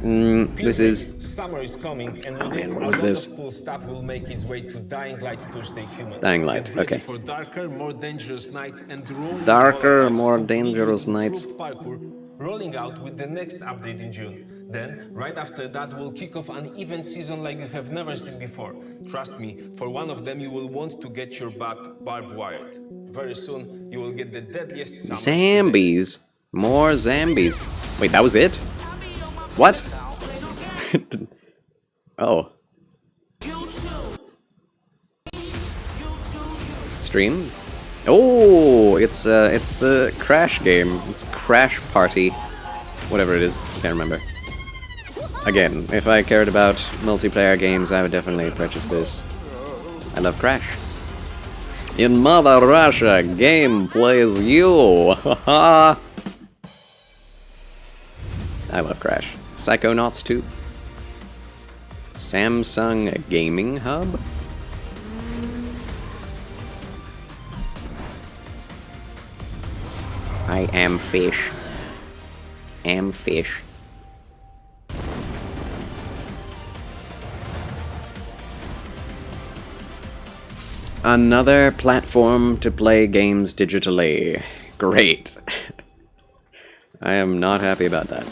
This is... Summer is coming, and man, what was this? Cool stuff will make its way to Dying Light Tuesday Human. Dying Light, Get ready okay. for darker, more dangerous nights and Darker, more dangerous nights. Parkour rolling out with the next update in June. Then, right after that, we'll kick off an event season like you have never seen before. Trust me, for one of them you will want to get your butt barbed wired. Very soon, you will get the deadliest Zambies. More zombies. Wait, that was it? What? Oh. Stream? Oh, it's the Crash game. It's Crash Party. Whatever it is, I can't remember. Again, if I cared about multiplayer games, I would definitely purchase this. I love Crash. In Mother Russia, game plays you! Haha! I love Crash. Psychonauts 2. Samsung Gaming Hub? I am fish. Am fish. Another platform to play games digitally. Great. I am not happy about that.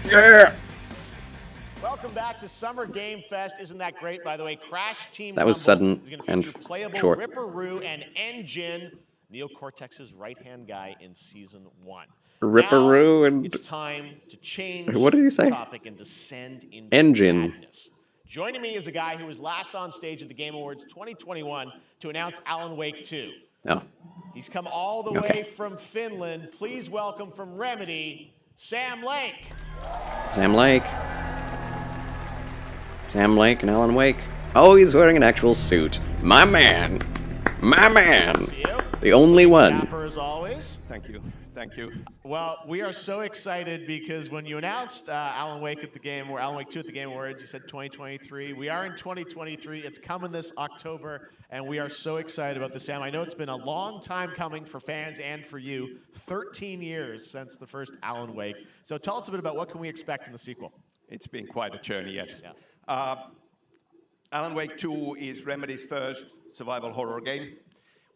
Yeah. Welcome back to Summer Game Fest. Isn't that great, by the way? Crash Team That was Rumble sudden is gonna and feature playable short. Ripperoo and Engine, Neocortex's right-hand guy in Season 1. Ripperoo and... It's time to change What did he say? the topic and descend into Engine. madness. Joining me is a guy who was last on stage at the Game Awards 2021 to announce Alan Wake 2. Oh. He's come all the Okay. way from Finland. Please welcome from Remedy, Sam Lake. Sam Lake. Sam Lake and Alan Wake. Oh, he's wearing an actual suit. My man. My man. The only one. Dapper as always. Thank you. Thank you. Well, we are so excited because when you announced Alan Wake at the Game, or Alan Wake 2 at the Game Awards, you said 2023. We are in 2023. It's coming this October, and we are so excited about this, Sam. I know it's been a long time coming for fans and for you. 13 years since the first Alan Wake. So tell us a bit about what can we expect in the sequel. It's been quite a journey, yes. Yeah. Alan Wake 2 is Remedy's first survival horror game.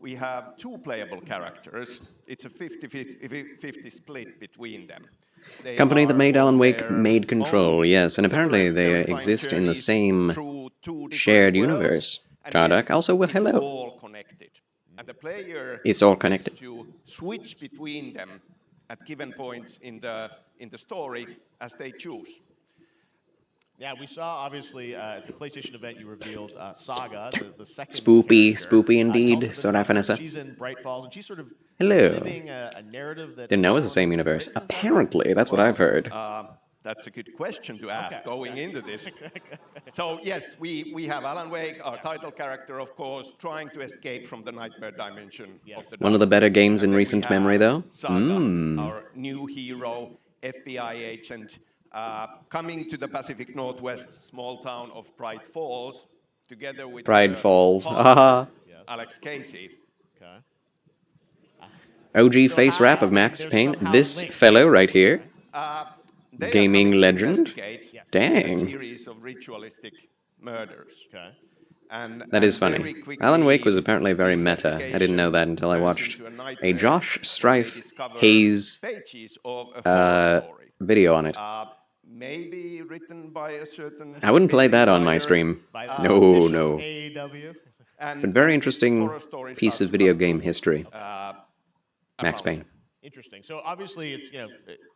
We have two playable characters. It's a 50-50 split between them. They Company that are made Alan on Wake their made Control, own yes, and apparently separate, they terrifying exist in the journeys same through two different shared worlds, universe. and Kardak, hence also with it's hello. all connected. And the player It's all gets connected. to switch between them at given points in the story as they choose. Yeah, we saw, obviously, at the PlayStation event, you revealed Saga, the second Spoopy indeed. Tell us a bit Sora about her. Vanessa. She's in Bright Falls, and she's sort of Hello. living a narrative that... Didn't know it was the same universe. Apparently, that's what I've heard. That's a good question to ask going into this. So yes, we have Alan Wake, our title character, of course, trying to escape from the nightmare dimension of the One of the better darkness. games in And then we recent have memory, though. Saga, our new hero, FBI agent, coming to the Pacific Northwest small town of Pride Falls, together with Pride Falls. partner, Alex Casey. OG face rap of Max Payne. This fellow right here. Gaming legend. A Dang. series of ritualistic murders. And That is funny. Alan Wake was apparently very meta. I didn't know that until I watched a Josh Strife Hayes video on it. Maybe written by a certain... I wouldn't play that on my stream. No, no. AEW. But very interesting piece of video game history. Max Payne. Interesting. So obviously, it's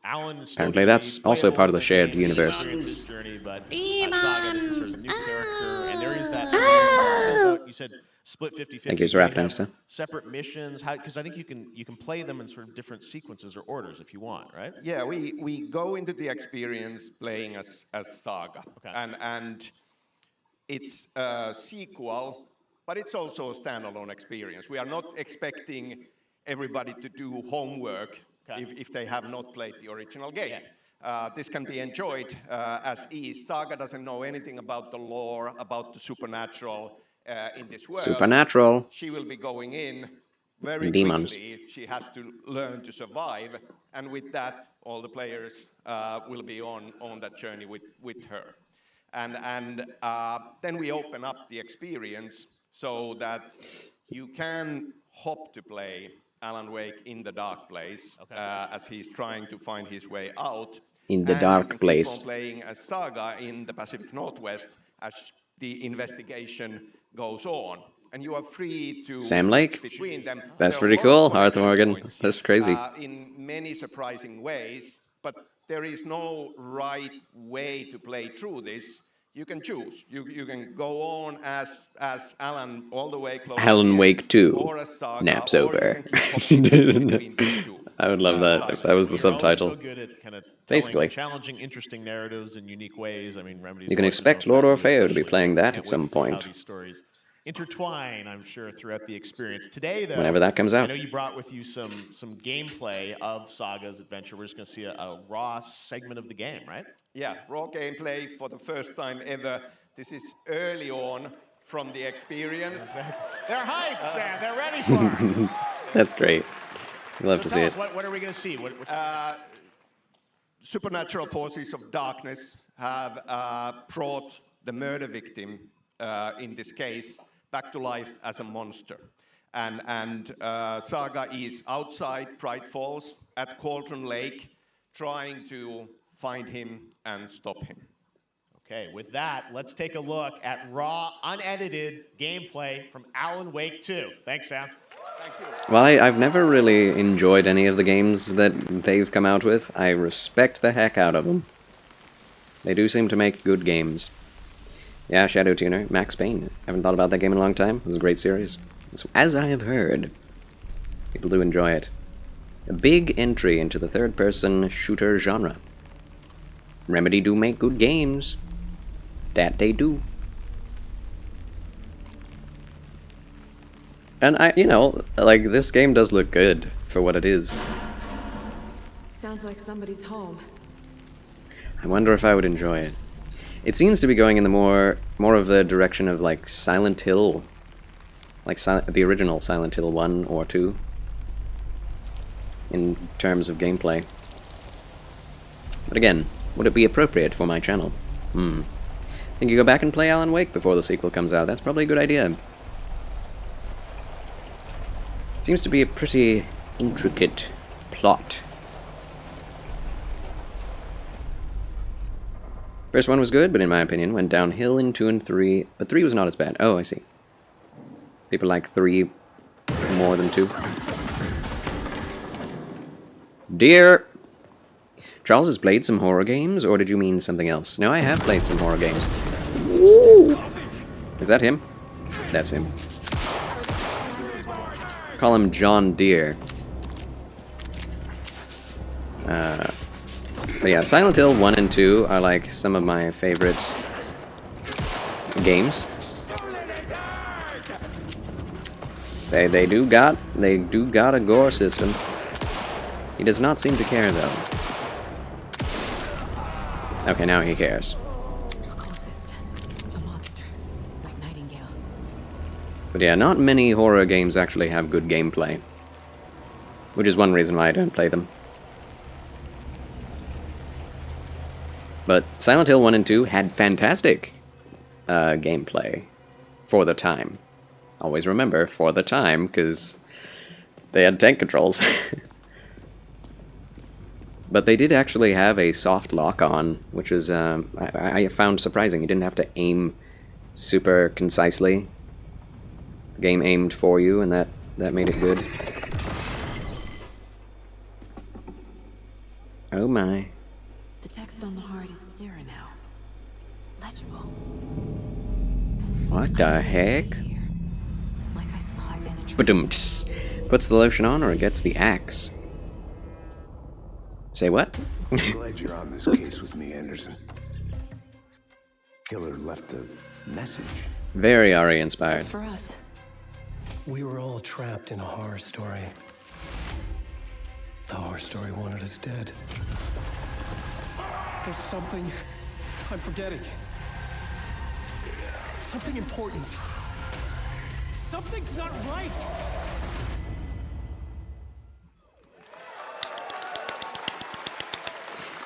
Alan. Apparently, that's also part of the shared universe. Journey, but Saga, this is sort of a new character, and there is that. Sort of, tell us a little about, you said split 50-50. Thank you, Zeraf Dangster. Separate missions, because I think you can play them in sort of different sequences or orders if you want, right? Yeah, we go into the experience playing as Saga, and it's a sequel, but it's also a standalone experience. We are not expecting everybody to do homework if they have not played the original game. This can be enjoyed as is. Saga doesn't know anything about the lore, about the supernatural in this world. Supernatural. She will be going in very Demons. quickly. She has to learn to survive, and with that, all the players will be on that journey with her. And then we open up the experience so that you can hop to play Alan Wake in the dark place as he's trying to find his way out. In the and dark you can place. Keep on playing as Saga in the Pacific Northwest as the investigation goes on. And you are free to Sam Lake? switch between them. That's There are pretty a lot of cool, Arthur connection Morgan. points, That's crazy. in many surprising ways, but there is no right way to play through this. You can choose. You can go on as Alan all the way close. Alan Wake 2. Or as Saga, Naps or over. you can keep hopping between these two. I would love that if that was the subtitle. So good at kind of Basically. challenging, interesting narratives in unique ways. I mean, Remedy's You can always expect been Lord known for Orfeo to be especially, playing so that can't at some wait to see how point. these stories intertwine, I'm sure, throughout the experience. Today, though, Whenever that comes out. I know you brought with you some gameplay of Saga's adventure. We're just going to see a raw segment of the game, right? Yeah, raw gameplay for the first time ever. This is early on from the experience. They're hyped, Sam. They're ready for it. That's great. Love to Tell see us, it. what are we going to see? Supernatural forces of darkness have brought the murder victim, in this case, back to life as a monster. And Saga is outside Pride Falls at Cauldron Lake, trying to find him and stop him. Okay, with that, let's take a look at raw, unedited gameplay from Alan Wake 2. Thanks, Sam. Thank you. Well, I've never really enjoyed any of the games that they've come out with. I respect the heck out of them. They do seem to make good games. Yeah, Shadow Tuner, Max Payne. Haven't thought about that game in a long time. It was a great series. As I have heard, people do enjoy it. A big entry into the third-person shooter genre. Remedy do make good games. That they do. And this game does look good for what it is. Sounds like somebody's home. I wonder if I would enjoy it. It seems to be going in the more of the direction of like Silent Hill, like the original Silent Hill 1 or 2, in terms of gameplay. But again, would it be appropriate for my channel? Think you go back and play Alan Wake before the sequel comes out. That's probably a good idea. Seems to be a pretty intricate plot. First one was good, but in my opinion went downhill in 2 and 3. But 3 was not as bad. Oh, I see. People like 3 more than 2. Deer! Charles has played some horror games, or did you mean something else? No, I have played some horror games. Ooh. Is that him? That's him. Call him John Deere. But yeah, Silent Hill 1 and 2 are like some of my favorite games. They do got a gore system. He does not seem to care though. Okay, now he cares. But yeah, not many horror games actually have good gameplay, which is one reason why I don't play them. But Silent Hill 1 and 2 had fantastic gameplay for the time. Always remember, for the time, because they had tank controls. But they did actually have a soft lock-on, which was, I found surprising. You didn't have to aim super concisely. The game aimed for you, and that made it good. Oh my. The text on the heart is clearer now. Legible. What the heck? Like I saw it in a Ba-dum-ts. Puts the lotion on, or it gets the axe. Say what? I'm glad you're on this case with me, Anderson. Killer left a message. Very Ari inspired. That's for us. We were all trapped in a horror story. The horror story wanted us dead. There's something I'm forgetting. Something important. Something's not right!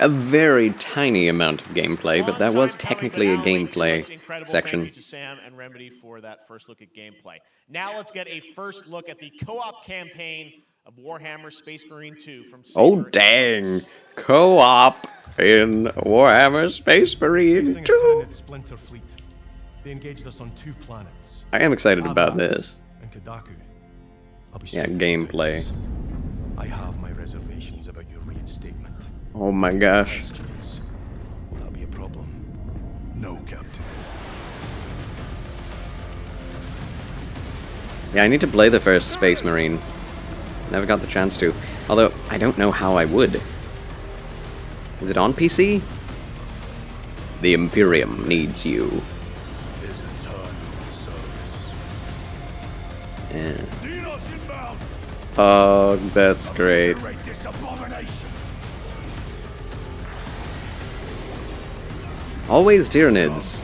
A very tiny amount of gameplay, but that was technically a gameplay section. Thank you to Sam and Remedy for that first look at gameplay. Now let's get a first look at the co-op campaign of Warhammer Space Marine 2 from Oh dang! Co-op in Warhammer Space Marine 2! Splinter fleet. They engaged us on 2 planets. I am excited about this. And Kadaku. Yeah, gameplay. I have my reservations about your reinstatement. Oh my gosh. Will that be a problem? No, Captain. Yeah, I need to play the first Space Marine. Never got the chance to. Although, I don't know how I would. Is it on PC? The Imperium needs you. Yeah. Oh, that's great. Always Tyranids.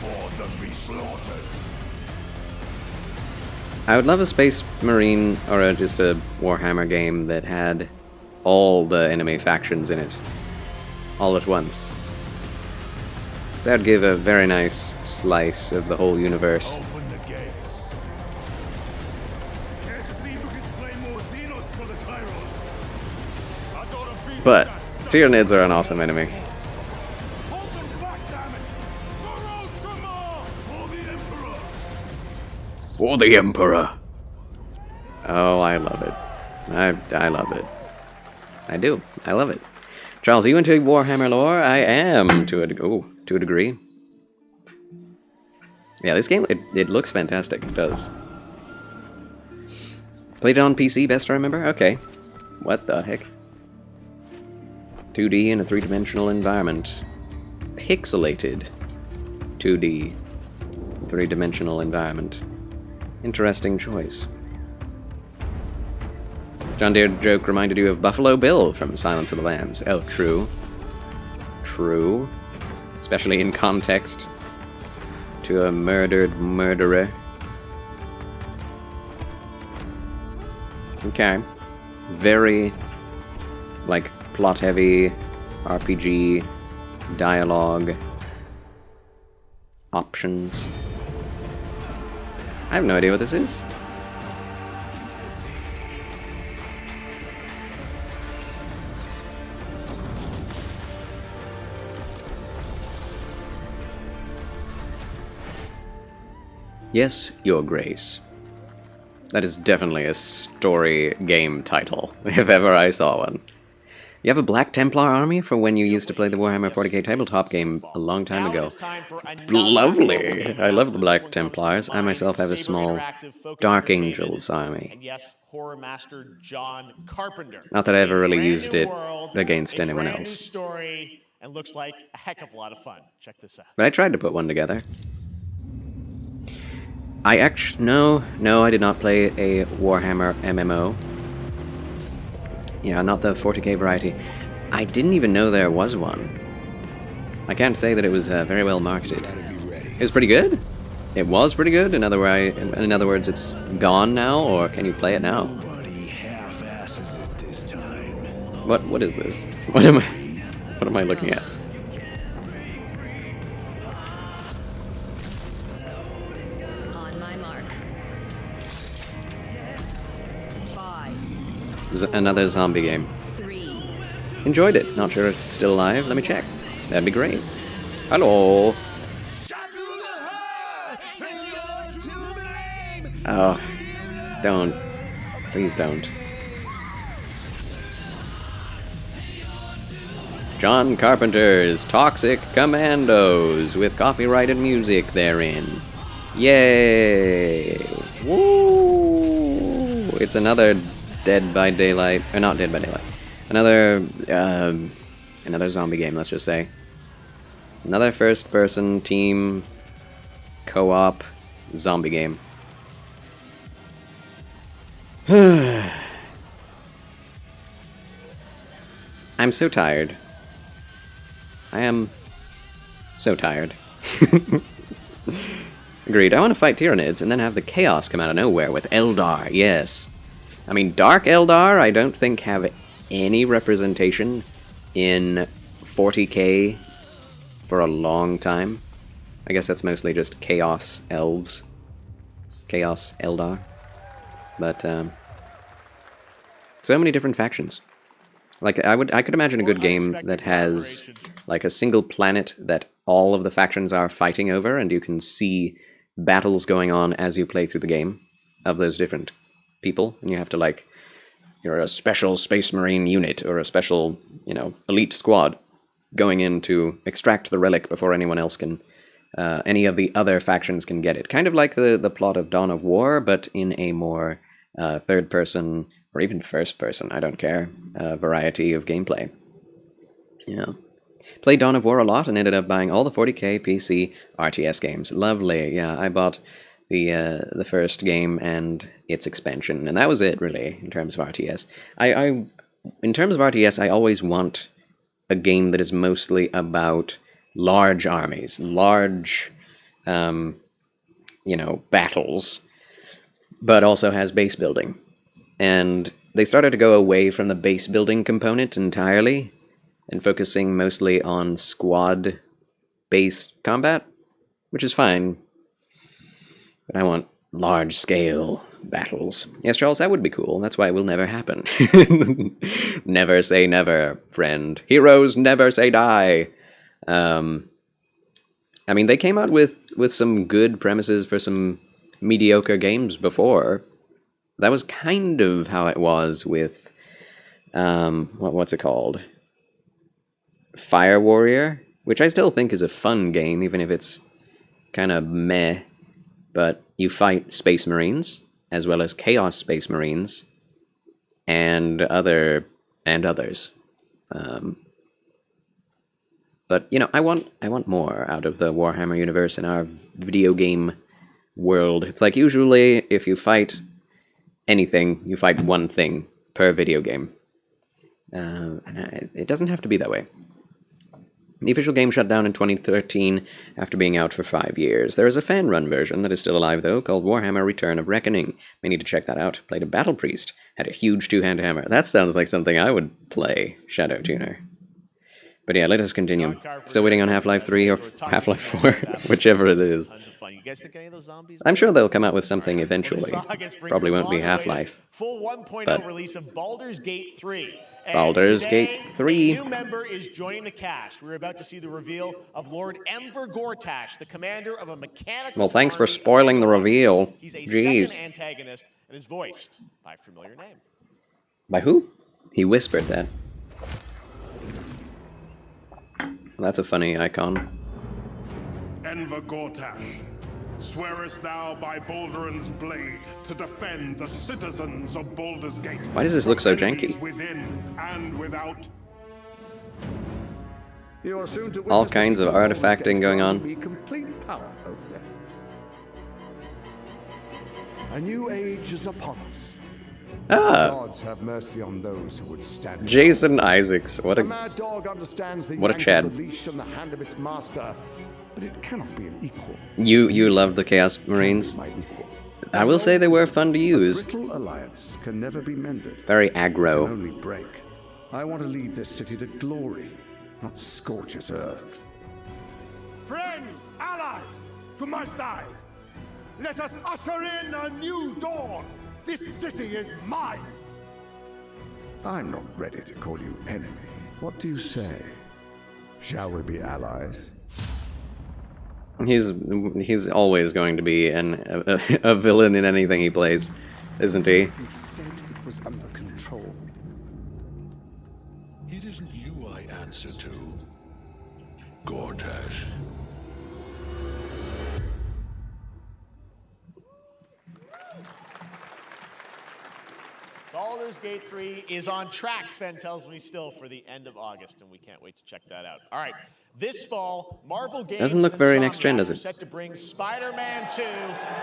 I would love a Space Marine or just a Warhammer game that had all the enemy factions in it. All at once. So that would give a very nice slice of the whole universe. Open the gates. Care to see if we can slay more Xenos for the Chiron? I got a beat. But Tyranids are an awesome enemy. For the Emperor! Oh, I love it. I love it. I do. I love it. Charles, are you into Warhammer lore? I am, to a degree. Yeah, this game, it looks fantastic. It does. Played it on PC, best I remember? Okay. What the heck? 2D in a 3-dimensional environment. Pixelated 2D 3-dimensional environment. Interesting choice. John Deere joke reminded you of Buffalo Bill from Silence of the Lambs. Oh, true. True. Especially in context to a murdered murderer. Okay. Very, like, plot-heavy, RPG, dialogue, options. I have no idea what this is. Yes, Your Grace. That is definitely a story game title, if ever I saw one. You have a Black Templar army for when you used to play the Warhammer 40k tabletop game a long time ago. Lovely! I love the Black Templars. I myself have a small Dark Angels army. And yes, horror master John Carpenter. Not that I ever really used it World, against anyone brand new else. story, and looks like a heck of a lot of fun. Check this out. But I tried to put one together. I actually... No, I did not play a Warhammer MMO. Yeah, not the 40k variety. I didn't even know there was one. I can't say that it was very well marketed. It was pretty good? It was pretty good? In other words, it's gone now, or can you play it now? What is this? What am I looking at? On my mark. 5. Another zombie game. 3. Enjoyed it. Not sure if it's still alive. Let me check. That'd be great. Hello. Oh, don't. Please don't. John Carpenter's Toxic Commandos with copyrighted music therein. Yay! Woo! It's another Dead by Daylight, or not Dead by Daylight. Another zombie game, let's just say. Another first-person team co-op zombie game. I'm so tired. I am so tired. Agreed. I want to fight Tyranids and then have the chaos come out of nowhere with Eldar, yes. I mean, Dark Eldar I don't think have any representation in 40k for a long time. I guess that's mostly just Chaos Elves. Chaos Eldar. But, so many different factions. Like, I could imagine a good game that has, like, a single planet that all of the factions are fighting over, and you can see battles going on as you play through the game of those different people, and you have to, like, you're a special Space Marine unit, or a special, you know, elite squad going in to extract the relic before anyone else can, any of the other factions can get it. Kind of like the plot of Dawn of War, but in a more third-person, or even first-person, I don't care, variety of gameplay. Yeah. Played Dawn of War a lot and ended up buying all the 40k PC RTS games. Lovely, yeah, I bought the first game and its expansion, and that was it, really, in terms of RTS. In terms of RTS, I always want a game that is mostly about large armies, large, you know, battles, but also has base building. And they started to go away from the base building component entirely, and focusing mostly on squad-based combat, which is fine. But I want large-scale battles. Yes, Charles, that would be cool. That's why it will never happen. Never say never, friend. Heroes never say die. I mean, they came out with some good premises for some mediocre games before. That was kind of how it was with, what's it called? Fire Warrior, which I still think is a fun game, even if it's kind of meh. But you fight Space Marines, as well as Chaos Space Marines, and others. But you know, I want more out of the Warhammer universe in our video game world. It's like usually if you fight anything, you fight one thing per video game. It doesn't have to be that way. The official game shut down in 2013 after being out for 5 years. There is a fan-run version that is still alive, though, called Warhammer Return of Reckoning. May need to check that out. Played a Battle Priest. Had a huge two-hand hammer. That sounds like something I would play, Shadow Tuner. But yeah, let us continue. Still waiting on Half-Life 3 or Half-Life 4, whichever it is. I'm sure they'll come out with something eventually. Probably won't be Half-Life. Full 1.0 release of Baldur's Gate 3. Baldur's Gate 3. A new member is joining the cast. We're about to see the reveal of Lord Enver Gortash, the commander of a mechanical. Well, thanks for spoiling the reveal. He's a Jeez. second antagonist and is voiced by a familiar name. By who? He whispered that. That's a funny icon. Enver Gortash, swearest thou by Balduran's blade to defend the citizens of Baldur's Gate? Why does this look so from enemies janky? Within and without. You are soon to All witness kinds the of Baldur's artifacting Gate going to on. be complete power over them. A new age is upon us. Ah, Gods have mercy on those who would stand. Jason Isaacs. What A a mad dog understands the what a yank Chad. of the leash in the hand of its master, but it cannot be an equal. you love the Chaos Marines. My equal. I will say they were fun to use. Brittle alliance can never be mended. Very Can aggro. only break. I want to lead this city to glory, not scorch its earth. Friends, allies, to my side. Let us usher in a new dawn. This city is mine. I'm not ready to call you enemy. What do you say? Shall we be allies? He's always going to be a villain in anything he plays, isn't he? He said it was under control. It isn't you I answer to, Gortash. Baldur's Gate 3 is on track, Sven tells me still, for the end of August, and we can't wait to check that out. All right, this fall, Marvel Games Doesn't look very next gen, Insomniac does are it? set to bring Spider-Man 2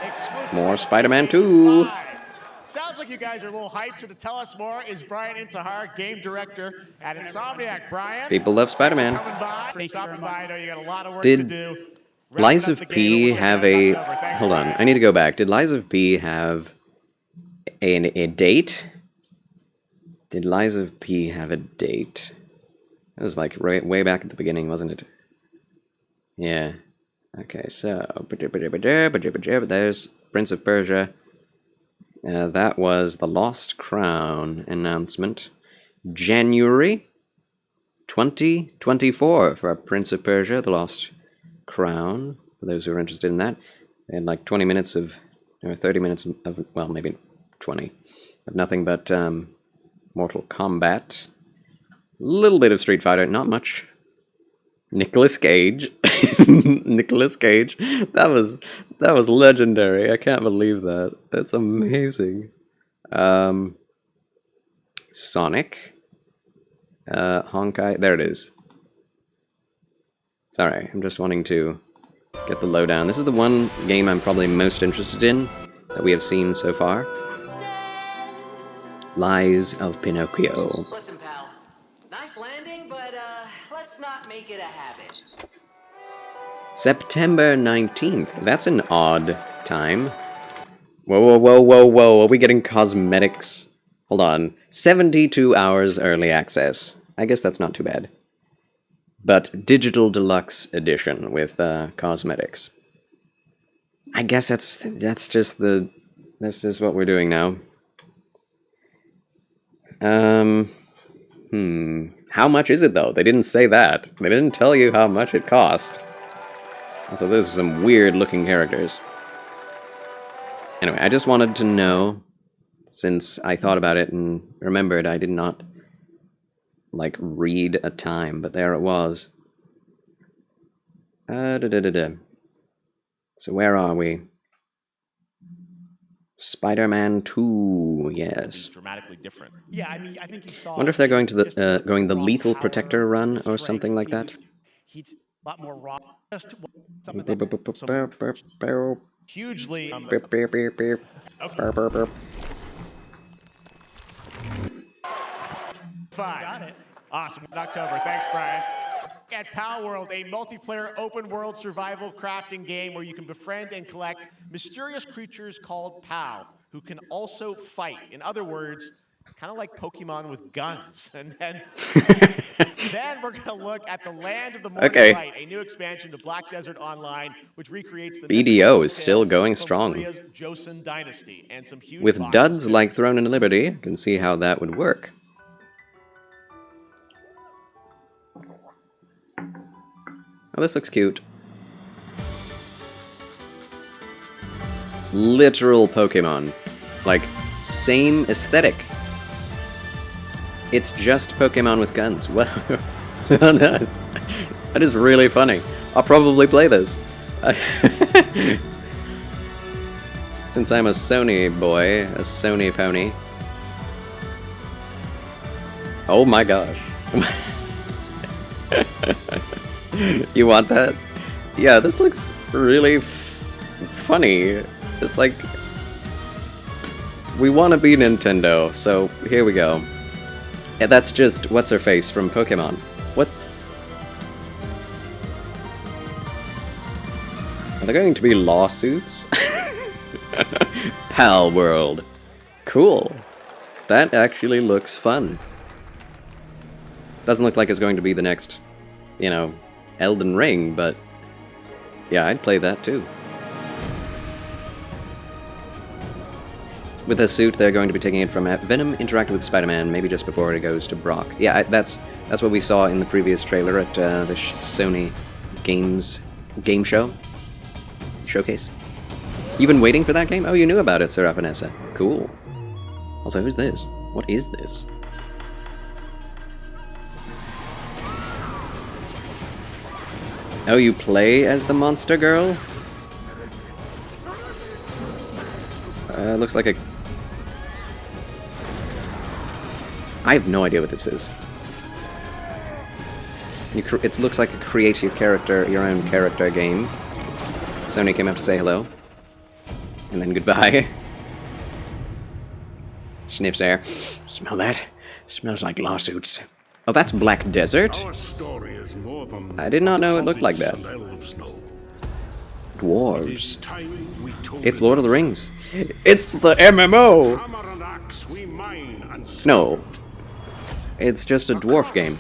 exclusively More to Spider-Man PlayStation 2. 5. Sounds like you guys are a little hyped, so to tell us more is Brian Intihar, game director at Insomniac. Brian, People love Spider-Man. coming by, for stopping by. I know you got a lot of work Did to do. Lies Wrapping of up the P game, have we'll check a... it out in October. Thanks, Hold on, Brian. I need to go back. Did Lies of P have a date? Did Lies of P have a date? It was like way back at the beginning, wasn't it? Yeah. Okay, so... There's Prince of Persia. That was the Lost Crown announcement. January 2024 for Prince of Persia, the Lost Crown. For those who are interested in that. They had like 20 minutes of... or 30 minutes of... well, maybe 20. Of nothing but... Mortal Kombat. A little bit of Street Fighter, not much. Nicolas Cage. Nicolas Cage. That was legendary. I can't believe that. That's amazing. Sonic. Honkai. There it is. Sorry, I'm just wanting to get the lowdown. This is the one game I'm probably most interested in that we have seen so far. Lies of Pinocchio. Listen, pal. Nice landing, but let's not make it a habit. September 19th. That's an odd time. Whoa. Are we getting cosmetics? Hold on. 72 hours early access. I guess that's not too bad. But Digital Deluxe Edition with cosmetics. I guess that's just what we're doing now. How much is it, though? They didn't say that. They didn't tell you how much it cost. So those are some weird-looking characters. Anyway, I just wanted to know, since I thought about it and remembered I did not, like, read a time, but there it was. So where are we? Spider-Man 2, yes. Dramatically different. Yeah, I mean, I think you saw. Wonder if they're going to the Lethal Protector run or something like that. He's a lot more raw. Just some of Hugely. Fine. Got it. Awesome. In October. Thanks, Brian. At Pal World, a multiplayer open-world survival crafting game where you can befriend and collect mysterious creatures called Pal, who can also fight. In other words, kind of like Pokemon with guns. And then we're going to look at the Land of the Morning Light, a new expansion to Black Desert Online, which recreates the BDO is still going strong. Korea's Joseon Dynasty, and some huge With bosses. duds like Throne and Liberty, you can see how that would work. Oh, this looks cute. Literal Pokemon. Like, same aesthetic. It's just Pokemon with guns. Well, That is really funny. I'll probably play this. Since I'm a Sony boy, a Sony pony. Oh my gosh. You want that? Yeah, this looks really funny. It's like... We want to be Nintendo, so here we go. Yeah, that's just What's-Her-Face from Pokemon. What? Are there going to be lawsuits? Pal World. Cool. That actually looks fun. Doesn't look like it's going to be the next, you know, Elden Ring, but yeah, I'd play that too. With a suit, they're going to be taking it from Venom interacted with Spider-Man, maybe just before it goes to Brock. Yeah, that's what we saw in the previous trailer at the Sony Games game show. Showcase. You've been waiting for that game? Oh, you knew about it, Serafinessa. Cool. Also, who's this? What is this? Oh, you play as the monster girl? Looks like a... I have no idea what this is. It looks like a create your own character game. Sony came out to say hello. And then goodbye. Sniffs air. Smell that? Smells like lawsuits. Oh, that's Black Desert? Our story is more than I did not know it looked like that. Dwarves. It's Lord of the Rings. It's the MMO! No. It's just a dwarf game.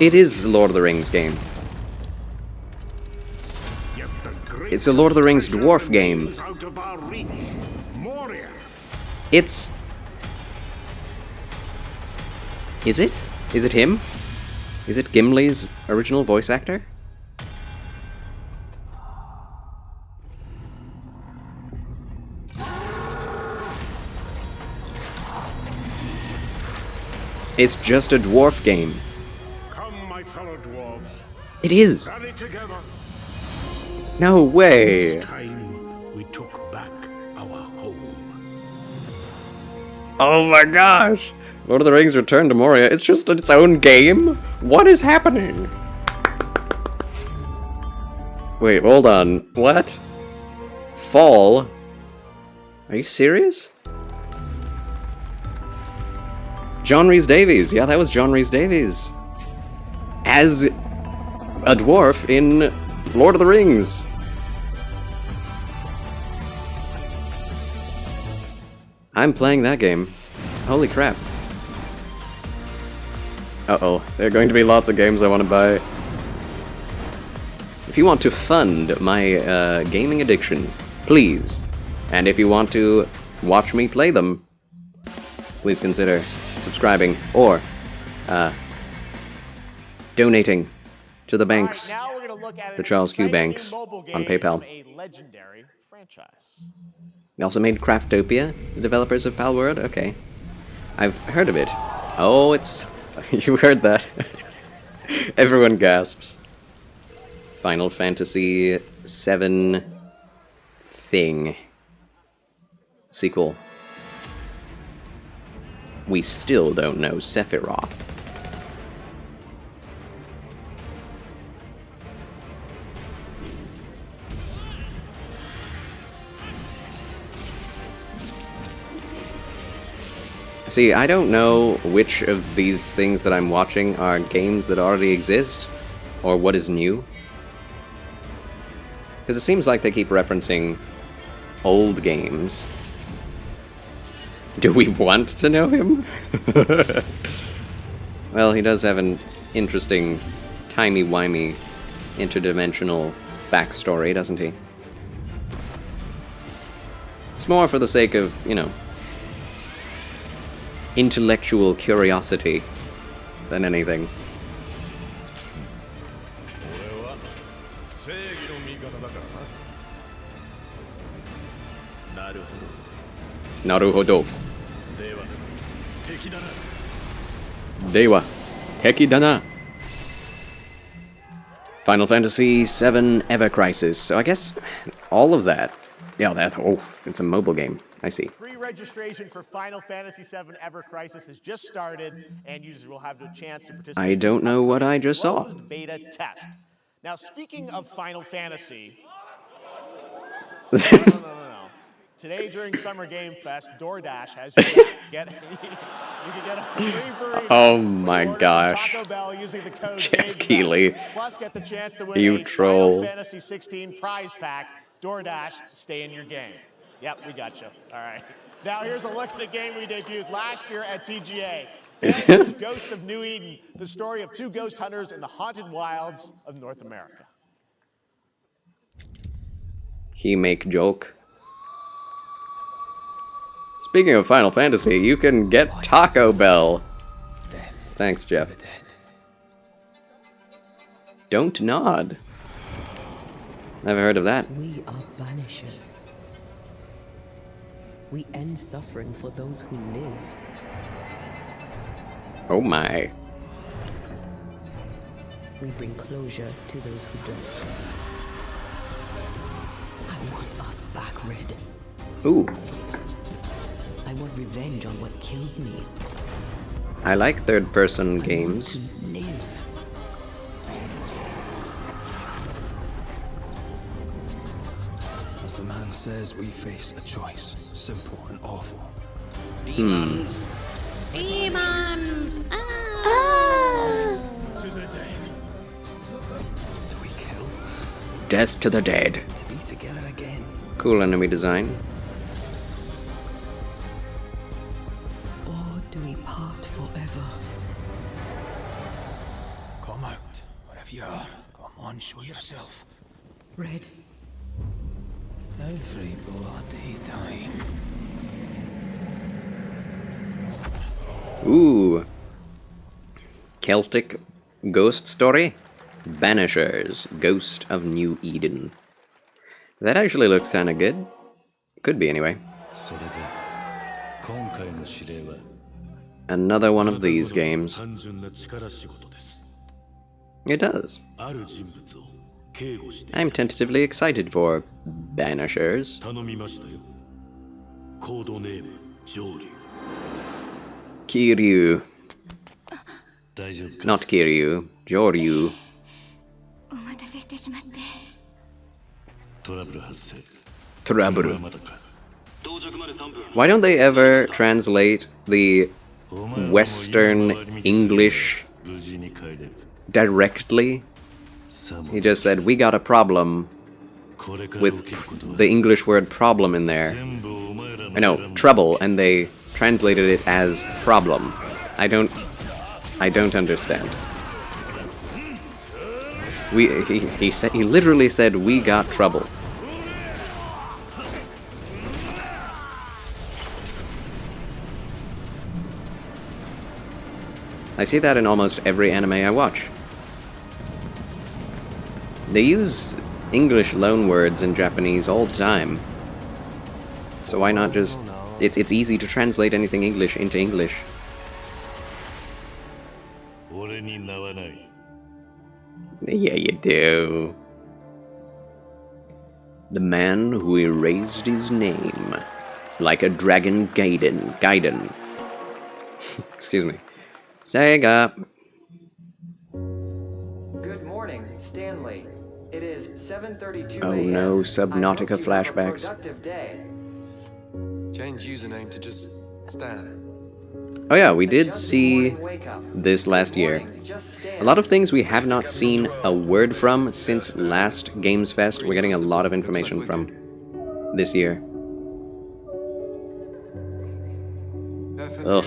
It is the Lord of the Rings game. It's a Lord of the Rings dwarf game. It's... Is it? Is it him? Is it Gimli's original voice actor? It's just a dwarf game. Come, my fellow dwarves. It is. Rally together. No way. It's time we took back our home. Oh my gosh. Lord of the Rings Return to Moria. It's just its own game? What is happening? Wait, hold on. What? Fall? Are you serious? John Rhys-Davies. Yeah, that was John Rhys-Davies. As a dwarf in Lord of the Rings. I'm playing that game. Holy crap. Uh-oh, there are going to be lots of games I want to buy. If you want to fund my gaming addiction, please. And if you want to watch me play them, please consider subscribing or donating to the banks, the Charles Q banks on PayPal. They also made Craftopia, the developers of Palworld. Okay, I've heard of it. Oh, it's you heard that? Everyone gasps. Final Fantasy VII thing sequel. We still don't know Sephiroth. See, I don't know which of these things that I'm watching are games that already exist, or what is new. Because it seems like they keep referencing old games. Do we want to know him? Well, he does have an interesting, timey-wimey, interdimensional backstory, doesn't he? It's more for the sake of, you know, intellectual curiosity than anything. Naruhodo. Dewa. Teki dana. Final Fantasy VII Ever Crisis. So I guess all of that. Yeah, it's a mobile game. I see. Pre-registration for Final Fantasy VII Ever Crisis has just started, and users will have the chance to participate. I don't know what I just saw. Closed beta test. Now, speaking of Final Fantasy, no. Today during Summer Game Fest, DoorDash has you can get a free burrito. Oh my gosh. Taco Bell using the code Jeff Keighley. Plus, get the chance to win You a troll. Final Fantasy 16 prize pack. DoorDash, stay in your game. Yep, we got you. All right. Now here's a look at the game we debuted last year at TGA. Banner's Ghosts of New Eden, the story of two ghost hunters in the haunted wilds of North America. He make joke. Speaking of Final Fantasy, you can get Taco Bell. Thanks, Jeff. Don't nod. Never heard of that. We are banishers. We end suffering for those who live. Oh my. We bring closure to those who don't. I want us back, Red. Ooh. I want revenge on what killed me. I like third-person games. Live. As the man says, we face a choice, simple and awful. Demons. Demons! To the death. Do we kill? Death to the dead. To be together again. Cool enemy design. Or do we part forever? Come out, wherever you are. Come on, show yourself. Red. Every bloody time. Ooh. Celtic ghost story? Banishers, Ghost of New Eden. That actually looks kinda good. Could be anyway. Another one of these games. It does. I'm tentatively excited for Banishers. Kiryu. Not Kiryu, Joryu. Trouble. Why don't they ever translate the Western English directly? He just said, we got a problem with the English word problem in there. I know, trouble, and they translated it as problem. I don't understand. He literally said, we got trouble. I see that in almost every anime I watch. They use English loanwords in Japanese all the time. So why not just... It's easy to translate anything English into English. Yeah, you do. The man who erased his name. Like a dragon Gaiden. Excuse me. Sega. Good morning, Stanley. It is 7:32 Oh a.m. no, Subnautica flashbacks. Productive day. Change username to just Stan. Oh yeah, we did see this last year. A lot of things we have not seen a word from since last Games Fest. We're getting a lot of information from this year. Ugh,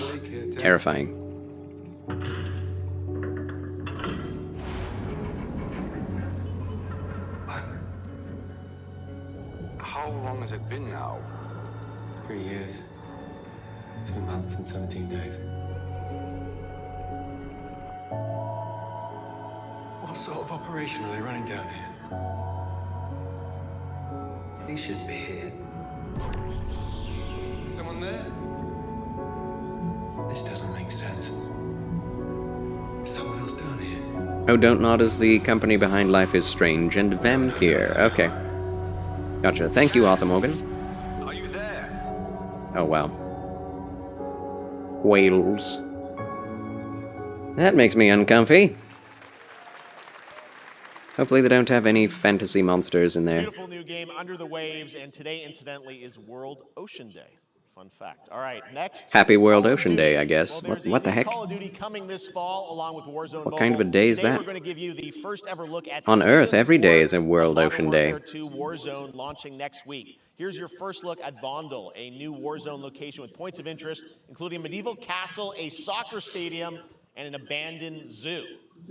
terrifying. How long has it been now? 3 years, 2 months and 17 days. What sort of operation are they running down here? He shouldn't be here. Someone there? This doesn't make sense. Someone else down here. Oh, Don't Nod is the company behind Life is Strange and Vampire. Okay. Gotcha. Thank you, Arthur Morgan. Are you there? Oh, wow. Whales. That makes me uncomfy. Hopefully they don't have any fantasy monsters in there. Beautiful new game, Under the Waves, and today, incidentally, is World Ocean Day. Fun fact. All right, next. Happy World Ocean Day, I guess. Well, What the heck? Call of Duty coming this fall, along with Warzone What kind of a day is Today that? We're going to give you the first ever look at On Earth, Season every 4 day is a World of Ocean Modern Day. Warfare 2 Warzone launching next week. Here's your first look at Vondel, a new Warzone location with points of interest, including a medieval castle, a soccer stadium, and an abandoned zoo.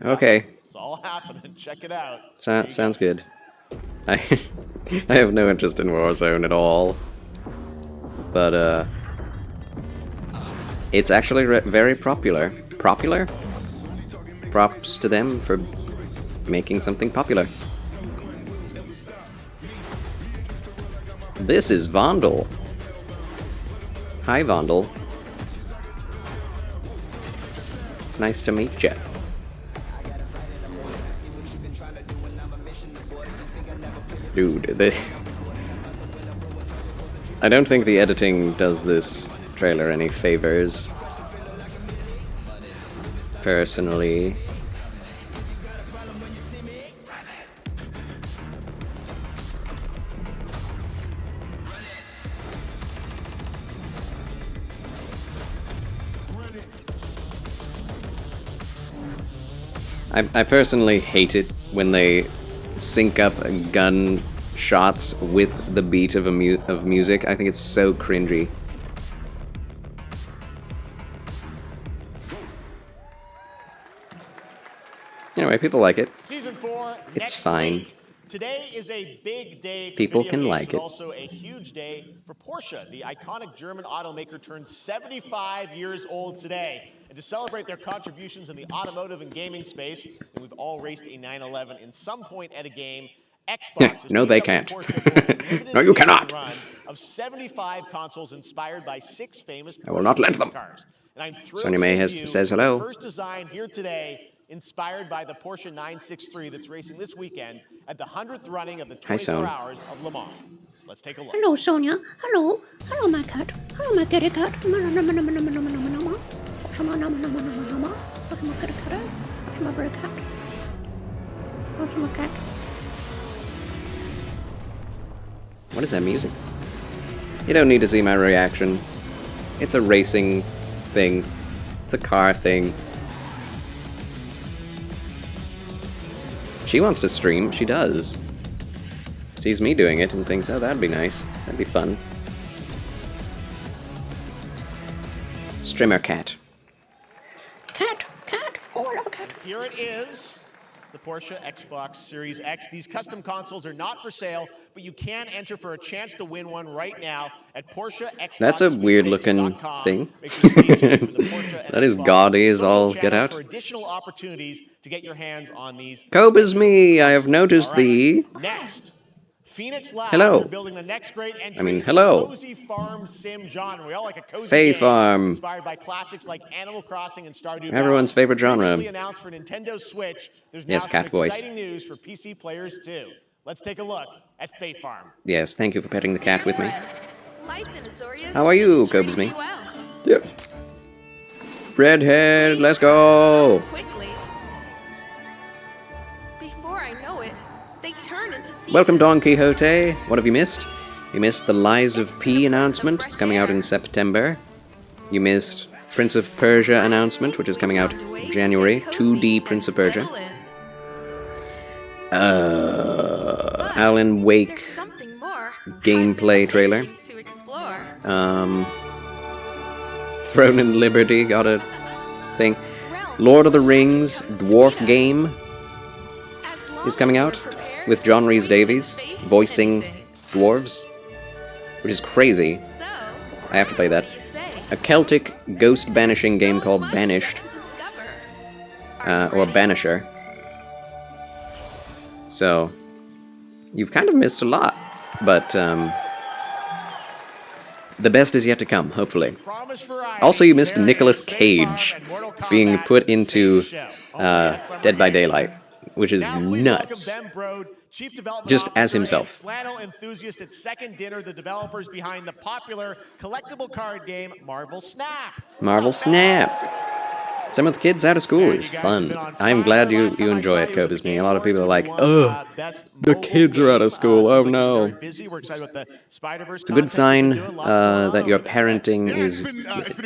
Okay. It's all happening. Check it out. Sounds good. I have no interest in Warzone at all. But, it's actually very popular. Popular? Props to them for making something popular. This is Vondel. Hi, Vondel. Nice to meet ya. Dude, I don't think the editing does this trailer any favors. Personally. I personally hate it when they sync up gun shots with the beat of music. I think it's so cringy. Anyway, people like it. Season 4. It's next fine. week. Today is a big day for People video can games, like but it. also a huge day for Porsche. The iconic German automaker turns 75 years old today. And to celebrate their contributions in the automotive and gaming space, and we've all raced a 911 in some point at a game, Xbox is No, they teaming up can't. with Porsche for a limited No, you edition cannot. Run of 75 consoles inspired by 6 famous I will not Porsche let race them. cars. And I'm thrilled Sonya to May debut says the hello. first design here today, inspired by the Porsche 963 that's racing this weekend at the 100th running of the Hi, 24 Son. Hours of Le Mans. Let's take a look. Hello, Sonia. Hello. Hello, my cat. Hello, my kitty cat. What's my kitty cat? What's my bird cat? What's my cat? What is that music? You don't need to see my reaction. It's a racing thing. It's a car thing. She wants to stream. She does. Sees me doing it and thinks, oh, that'd be nice. That'd be fun. Streamer cat. Cat. Oh, I love a cat. Here it is, the Porsche Xbox Series X. These custom consoles are not for sale, but you can enter for a chance to win one right now at Porsche Xbox. That's a weird looking thing. Make sure to stay tuned for the Porsche and That is Xbox gaudy as social all get channels out. for additional opportunities to get your hands on these. Cobas me, I have noticed All right, thee. Next, Phoenix Labs Hello. are building the next great entry I mean, in the hello. cozy farm sim genre. We all like a cozy Fae game Farm. inspired by classics like Animal Crossing and Stardew Valley. Everyone's favorite genre. Previously announced for Nintendo Switch, there's now Yes, some cat voice. exciting news for PC players too. Let's take a look at Fae Farm. Yes, thank you for petting the cat with me. Life in Azorius How are you, is treating Cobas me? me well. Yep. Redhead, let's go. Quickly. Before I know it, they turn into sea. Welcome, Don Quixote. What have you missed? You missed the Lies of P announcement. It's coming out in September. You missed Prince of Persia announcement, which is coming out January. 2D Prince of Persia. Alan Wake gameplay trailer. To explore. Throne and Liberty got a thing. Lord of the Rings dwarf game is coming out with John Rhys Davies voicing dwarves, which is crazy. I have to play that. A Celtic ghost banishing game called Banished, or Banisher. So, you've kind of missed a lot, but the best is yet to come, hopefully. Promise variety, Also, you missed there Nicolas is State Cage Farm and Mortal being Kombat put into Save Show. Only at Summer Dead by Game Daylight, Fest. which is Now, please nuts. welcome Ben Brode, Chief Development Just as Officer himself. and flannel enthusiast at Second Dinner, the developers behind the popular collectible card game Marvel Snap. Marvel Snap. Some of the kids out of school is fun. I'm glad you enjoy it, Copus Me. A lot of people are like, ugh, the kids are out of school, oh no. It's a good sign that your parenting is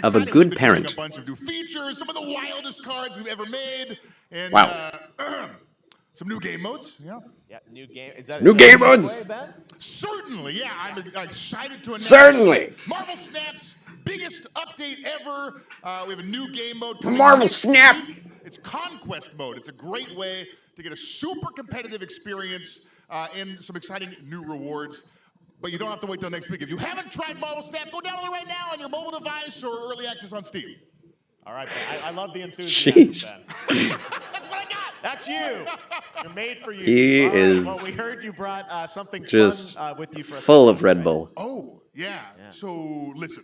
of a good parent. A bunch of new features, some of the wildest cards we've ever made, and Wow. Some new game modes. Yeah. Yeah, new game. New game modes. Certainly, yeah. I'm excited to announce Certainly. Marvel Snap's biggest update ever. We have a new game mode coming Marvel next Snap. week. It's Conquest mode. It's a great way to get a super competitive experience and some exciting new rewards. But you don't have to wait till next week. If you haven't tried Marvel Snap, go download it right now on your mobile device or early access on Steam. All right, Ben. I love the enthusiasm, Sheesh. Ben. That's what I got. That's you. You're made for you. He All right, is well, we heard you brought something just fun with you for full of Red Bull. Oh, yeah. So, listen.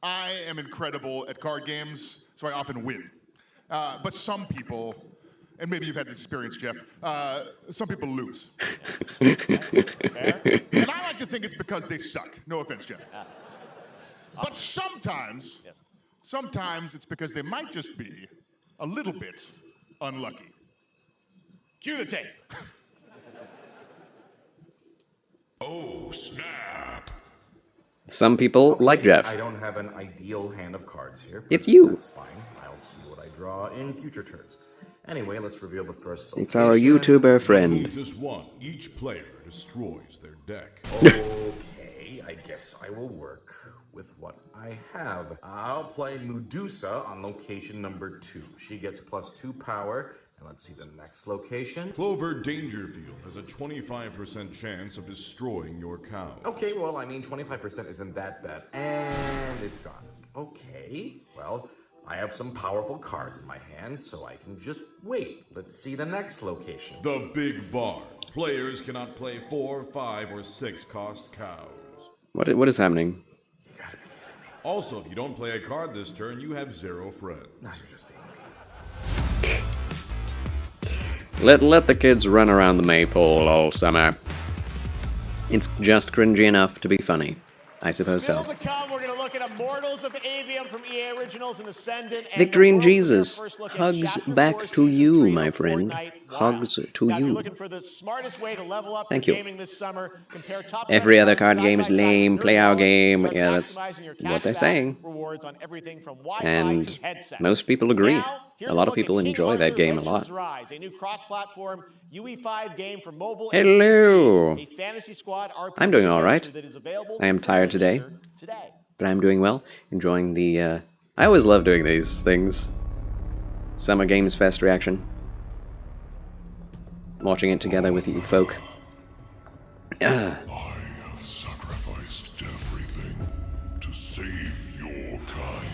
I am incredible at card games, so I often win. But some people, and maybe you've had this experience, Jeff, some people lose. And I like to think it's because they suck. No offense, Jeff. But sometimes it's because they might just be a little bit unlucky. Cue the tape. Oh, snap. Some people like Jeff. I don't have an ideal hand of cards here. It's you. That's fine. I'll see what I draw in future turns. Anyway, let's reveal the first It's our location. YouTuber friend. Just one. Each player destroys their deck. Okay, I guess I will work with what I have. I'll play Medusa on location number 2. She gets +2 power. And let's see the next location. Clover Dangerfield has a 25% chance of destroying your cow. Okay, well, I mean, 25% isn't that bad. And it's gone. Okay, well, I have some powerful cards in my hand, so I can just wait. Let's see the next location. The Big Barn. Players cannot play 4, 5, or 6 cost cows. What is happening? Also, if you don't play a card this turn, you have 0 friends. Now you're just being Let the kids run around the maypole all summer. It's just cringy enough to be funny. I suppose Still so. to come, we're going to look at Immortals of Avium from EA Originals and Ascendant. And Victory in the world Jesus. premiere first look at Hugs Chapter back 4, to Season you, 3 my of friend. Fortnite Live. Hugs to Now, if you're you. looking for the smartest way to level up Thank your you. gaming this summer, compare top Every other cards card game is side by side lame. with Play your our wallet. game. Start Yeah, that's maximizing your what they're cashback saying. rewards on everything from Wi-Fi And to headsets. most people agree. Now, here's A lot of look at people King enjoy Arthur that game a Legends lot. Rise, a new cross-platform UE5 game for mobile and Hello. PC, a Fantasy Squad RPG I'm doing all right. that is available I am to tired today, register today. but I'm doing well. Enjoying the. I always love doing these things. Summer Games Fest reaction. Watching it together with you folk. I have sacrificed everything to save your kind.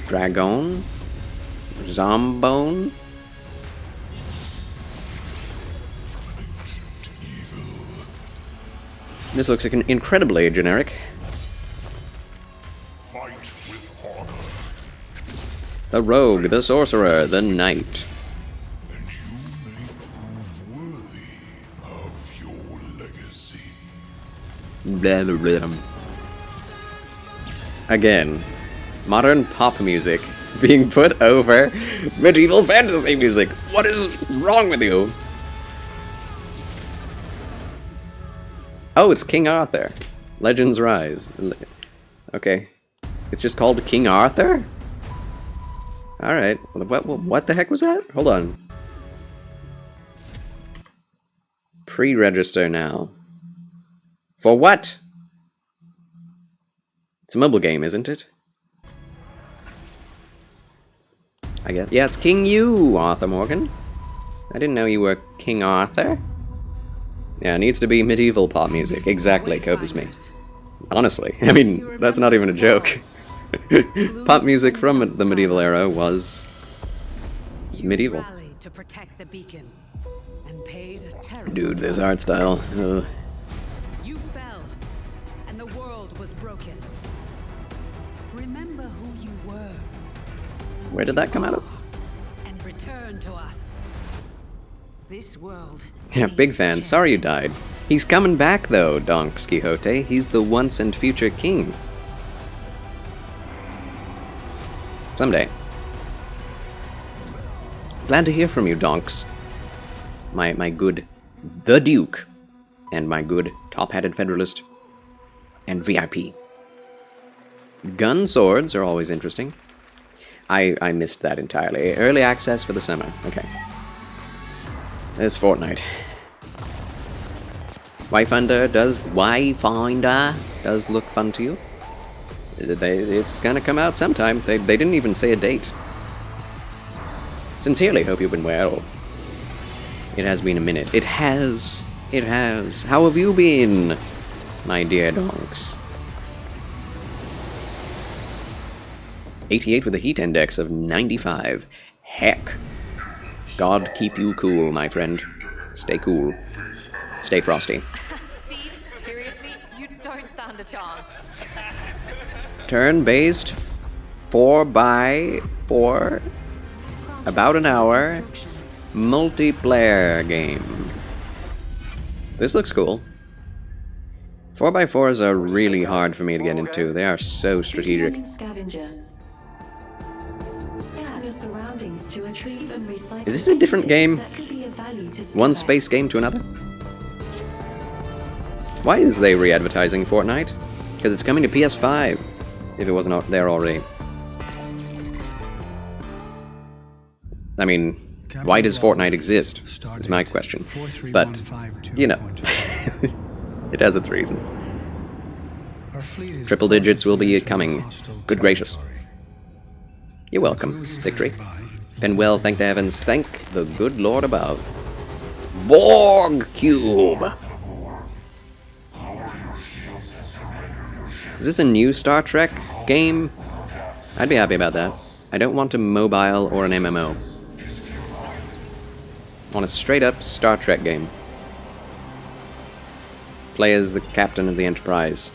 Dragon. Zombone. This looks like incredibly generic. Fight with honor. The rogue, the sorcerer, the knight. Worthy of your legacy. Blah, blah, blah. Again, modern pop music being put over medieval fantasy music. What is wrong with you? Oh, it's King Arthur. Legends Rise. Okay. It's just called King Arthur? Alright. What the heck was that? Hold on. Pre-register now. For what? It's a mobile game, isn't it? I guess. Yeah, it's King You, Arthur Morgan. I didn't know you were King Arthur. Yeah, it needs to be medieval pop music. Exactly, Copus Me. Honestly, I mean, that's not even a joke. Pop music from the medieval era was medieval. To protect the beacon and paid a terrible Dude, this art style. You fell, and the world was Where did that come out of? And return to us. This world. Yeah, big fan. Sorry you died. He's coming back though, Don Quixote. He's the once and future king. Someday. Glad to hear from you, Donks. My good The Duke. And my good top-hatted Federalist. And VIP. Gun swords are always interesting. I missed that entirely. Early access for the summer. Okay. There's Fortnite. Wayfinder does look fun to you. It's gonna come out sometime. They didn't even say a date. Sincerely hope you've been well. It has been a minute. It has. It has. How have you been, my dear donks? 88 with a heat index of 95. Heck. God keep you cool, my friend. Stay cool. Stay frosty. Steve, seriously? You don't stand a chance. Turn-based 4x4, about an hour, multiplayer game. This looks cool. 4x4s are really hard for me to get into. They are so strategic. Scavenger. Scan your surroundings to retrieve and recycle. Is this a different game? That could be of value to One space game to another? Why is they re-advertising Fortnite? Because it's coming to PS5. If it wasn't there already. I mean, why does Fortnite exist? Is my question. But, you know, it has its reasons. Triple digits will be coming. Good gracious. You're welcome, Victory. And well, thank the heavens, thank the good Lord above. Borg Cube! Is this a new Star Trek game? I'd be happy about that. I don't want a mobile or an MMO. I want a straight-up Star Trek game. Play as the captain of the Enterprise.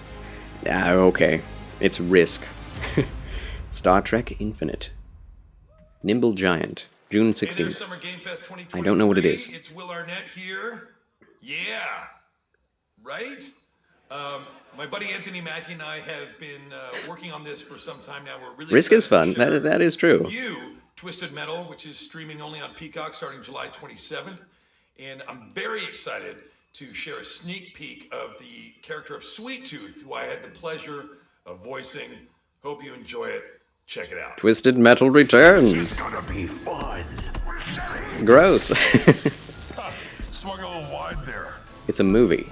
Ah, okay. It's Risk. Star Trek Infinite. Nimble Giant. June 16th. I don't know what it is. It's Will Arnett here. Yeah. Right? My buddy Anthony Mackie and I have been working on this for some time now. We're really Risk is fun. That is true. You, Twisted Metal, which is streaming only on Peacock starting July 27th. And I'm very excited to share a sneak peek of the character of Sweet Tooth, who I had the pleasure of voicing. Hope you enjoy it. Check it out. Twisted Metal returns. It's gonna be fun. Gross. Swung a little wide there. It's a movie.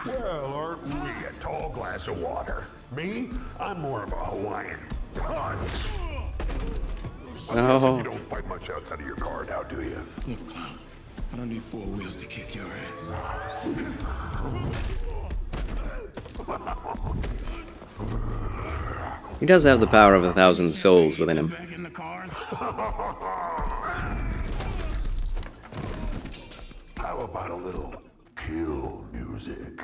Well, aren't we a tall glass of water? Me? I'm more of a Hawaiian punch. I'm guessing you don't fight much outside of your car now, do you? Look, clown, I don't need 4 wheels to kick your ass. He does have the power of 1,000 souls within him. How about a little kill music?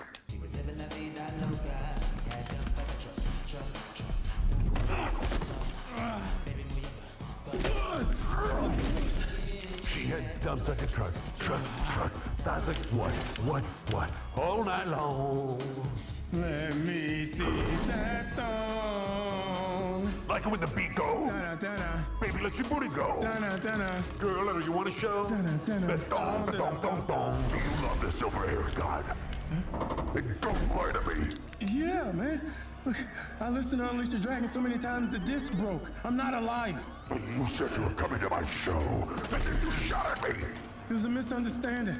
She had dumps like a truck. That's like what? All night long. Let me see that thong. Like it when the beat go? Baby, let your booty go. Girl, let her, you want to show? The thong. Do you love the silver-haired god? Don't lie to me. Yeah, man. Look, I listened to Unleash the Dragon so many times the disc broke. I'm not a liar. But you said you were coming to my show, and then you shot at me. It was a misunderstanding.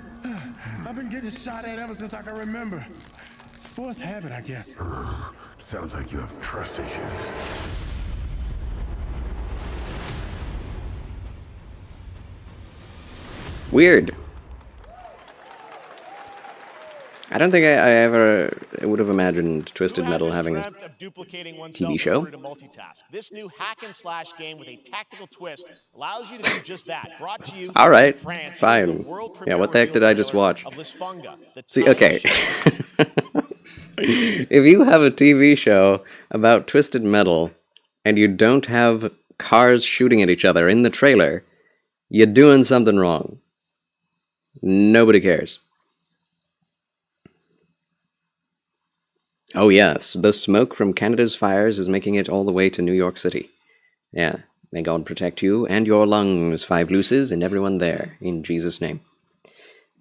I've been getting shot at ever since I can remember. It's a forced habit, I guess. Sounds like you have trust issues. Weird. I don't think I ever would have imagined Twisted Metal having a TV show. This new hack and slash game with a tactical twist allows you to do just that. Brought to you All right, from France. fine. Yeah, what the heck did I just watch? See, okay. If you have a TV show about Twisted Metal and you don't have cars shooting at each other in the trailer, you're doing something wrong. Nobody cares. Oh yes, the smoke from Canada's fires is making it all the way to New York City. Yeah, may God protect you and your lungs, Five Luces, and everyone there, in Jesus' name.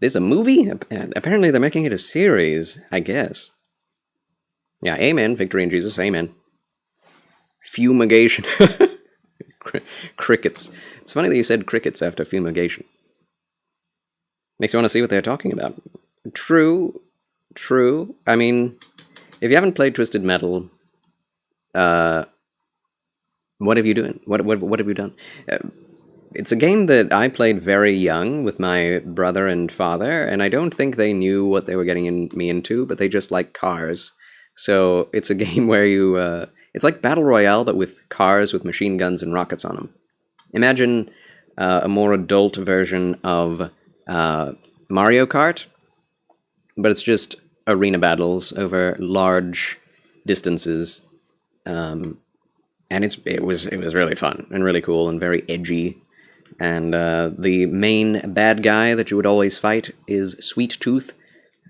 This a movie? Apparently they're making it a series, I guess. Yeah, amen, victory in Jesus, amen. Fumigation. Crickets. It's funny that you said crickets after fumigation. Makes you want to see what they're talking about. True. I mean, if you haven't played Twisted Metal, what have you done? What have you done? It's a game that I played very young with my brother and father, and I don't think they knew what they were getting me into, but they just like cars. So it's a game where you, it's like Battle Royale, but with cars with machine guns and rockets on them. Imagine a more adult version of Mario Kart, but it's just arena battles over large distances, and it was really fun and really cool and very edgy. And the main bad guy that you would always fight is Sweet Tooth,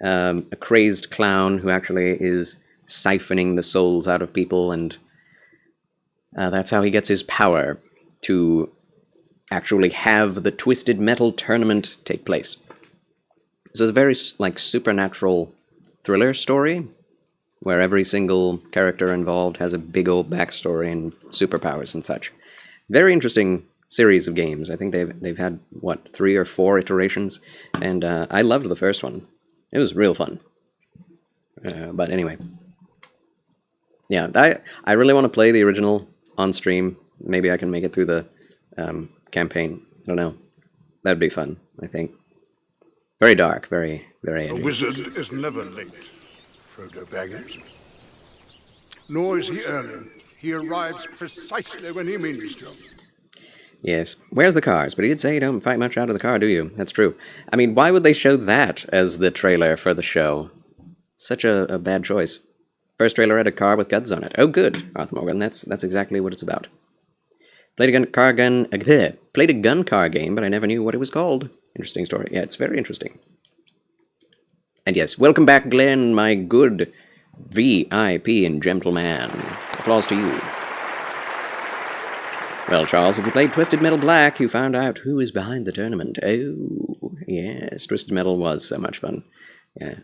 a crazed clown who actually is siphoning the souls out of people, and that's how he gets his power to actually have the Twisted Metal tournament take place. So it's a very like supernatural thriller story where every single character involved has a big old backstory and superpowers and such. Very interesting series of games. I think they've had, what, 3 or 4 iterations, and I loved the first one. It was real fun. But anyway. Yeah, I really want to play the original on stream. Maybe I can make it through the campaign. I don't know. That'd be fun, I think. Very dark, very, very edgy. A wizard is never late, Frodo Baggins. Nor is he early. He arrives precisely when he means to. Yes. Where's the cars? But he did say you don't fight much out of the car, do you? That's true. I mean, why would they show that as the trailer for the show? Such a bad choice. First trailer had a car with guns on it. Oh, good, Arthur Morgan. That's exactly what it's about. Played a gun car game, but I never knew what it was called. Interesting story. Yeah, it's very interesting. And yes, welcome back, Glenn, my good VIP and gentleman. Applause to you. Well, Charles, if you played Twisted Metal Black, you found out who is behind the tournament. Oh, yes, Twisted Metal was so much fun. Yeah,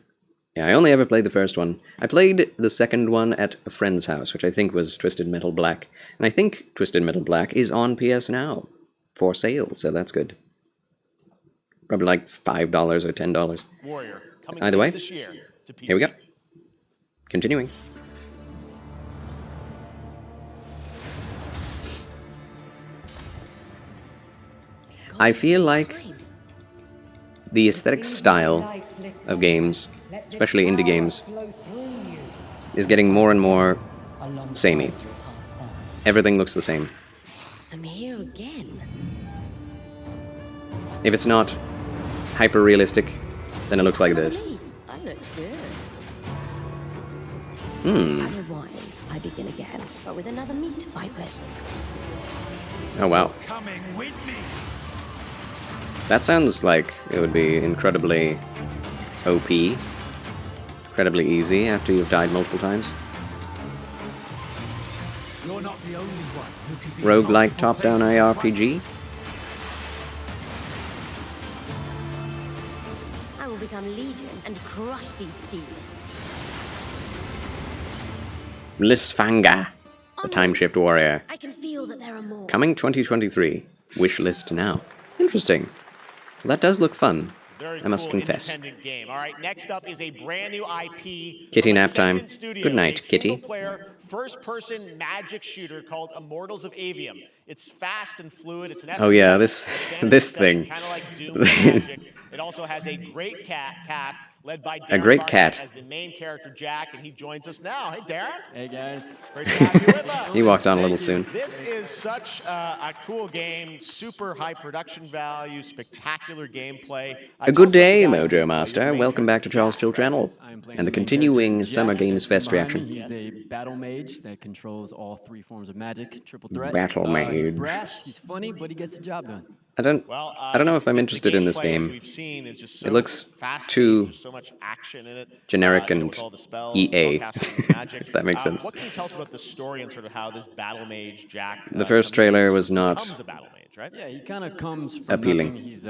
I only ever played the first one. I played the second one at a friend's house, which I think was Twisted Metal Black. And I think Twisted Metal Black is on PS Now for sale, so that's good. Probably like $5 or $10. Warrior, either way, this year to PC. Here we go. Continuing. I feel like the aesthetic style of games, especially indie games, is getting more and more samey. Everything looks the same. I'm here again. If it's not hyper-realistic, then it looks like this. I look good. Hmm. I begin again, but with another me to fight with. Oh wow. Coming with me. That sounds like it would be incredibly OP. Incredibly easy after you've died multiple times. You're not the only one who can be Roguelike top-down ARPG. I will become Legion and crush these demons. Lysfanga, the Timeshift Warrior. I can feel that there are more. Coming 2023. Wishlist now. Interesting. Well, that does look fun. I must confess. Game. All right, next up is a brand new IP. Kitty nap time. Good night, Kitty. First-person magic shooter called Immortals of Avium. It's fast and fluid. It's an oh yeah, this thing. Kind of like Doom Magic. It also has a great cast led by Darren A great Barnett cat. as the main character Jack, and he joins us now. Hey, Darren. Hey, guys. Great to have you with us. He walked on a little soon. This is such a cool game, super high production value, spectacular gameplay. A good day, Mojo Master. Welcome back to Charles Chill Channel and the continuing Summer Games Fest reaction. He's a battle mage that controls all 3 forms of magic, triple threat. Battle He's mage. brash, he's funny, but he gets the job done. I don't know if I'm interested in this game. It looks too so much action in it. generic You know, and with all the spells, EA, spellcasting, magic. if that makes sense. What can you tell us about the story and sort of how this battle mage Jack? The first trailer was not becomes a battle mage, right? Yeah, he kind of comes from appealing. nothing. He's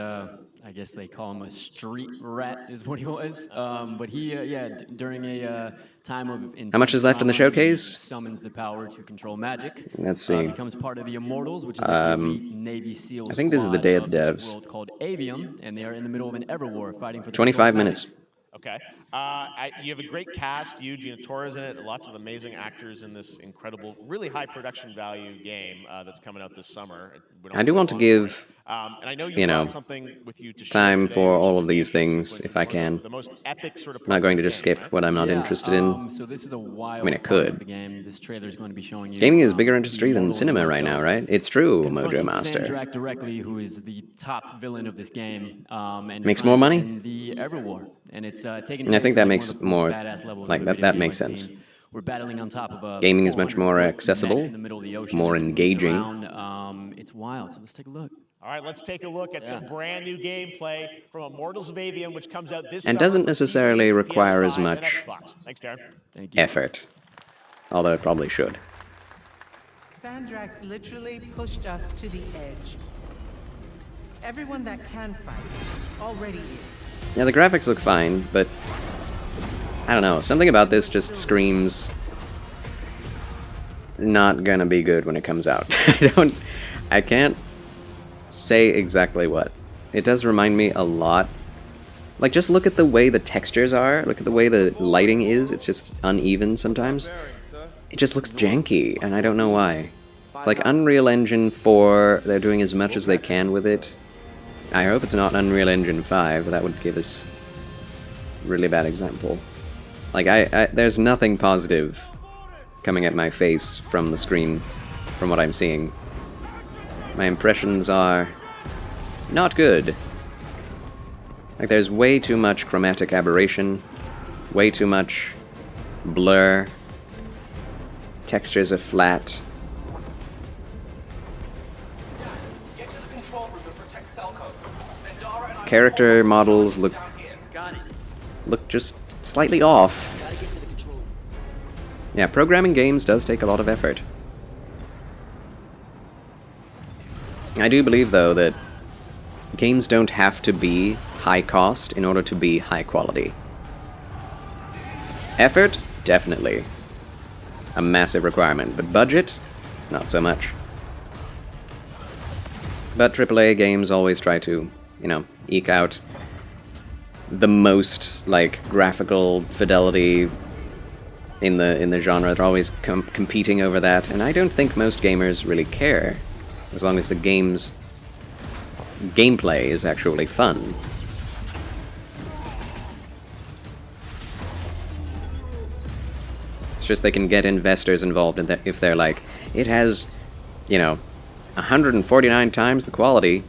I guess they call him a street rat, is what he was. But he, during a time of How much is left in the trauma, he showcase? summons the power to control magic. Let's see. Becomes part of the Immortals, which is like the elite Navy SEAL I think this is the day of the this devs. world called Avium, and they are in the middle of an ever war fighting for the 25 control of minutes. magic. Okay. You have a great cast. You, Gina Torres in it. Lots of amazing actors in this incredible, really high production value game that's coming out this summer. I do want to give, and I know you know, brought something with you to share time today, for which all is of these things if I can. the most epic sort of I'm not going to just skip what I'm not Yeah, interested in. So this is a wild I mean, I part of could. the game. This trailer is going to be showing you. Gaming is a bigger industry than Immortals cinema right now, right? It's true, Mojo confronting Master. Sandrak directly, who is the top villain of this game, and Makes trying more to money? win the Everwar, and it's taking. And I think place that in makes one of the most more, badass levels like of a that. video That game makes I've sense. seen. We're battling on top of a Gaming is much more 400-foot neck accessible, in the middle of the ocean more as it moves engaging. around. It's wild. So let's take a look. All right, let's take a look at some brand new gameplay from Immortals of Avium, which comes out this And summer doesn't for necessarily PC, require PS5, as and much Xbox. Thanks, Darren. Thank you. effort. Although it probably should. Sandrax literally pushed us to the edge. Everyone that can fight already is. Yeah, the graphics look fine, but I don't know. Something about this just screams not gonna be good when it comes out. I can't say exactly what. It does remind me a lot. Like, just look at the way the textures are. Look at the way the lighting is. It's just uneven sometimes. It just looks janky, and I don't know why. It's like Unreal Engine 4, they're doing as much as they can with it. I hope it's not Unreal Engine 5, that would give us a really bad example. Like, there's nothing positive coming at my face from the screen, from what I'm seeing. My impressions are not good. Like, there's way too much chromatic aberration, way too much blur, textures are flat. Character models look just slightly off. Yeah, programming games does take a lot of effort. I do believe, though, that games don't have to be high cost in order to be high quality. Effort? Definitely. A massive requirement, but budget? Not so much. But AAA games always try to, you know, eke out the most, like, graphical fidelity in the genre. They're always competing over that, and I don't think most gamers really care, as long as the game's gameplay is actually fun. It's just they can get investors involved in that if they're like, it has, you know, 149 times the quality,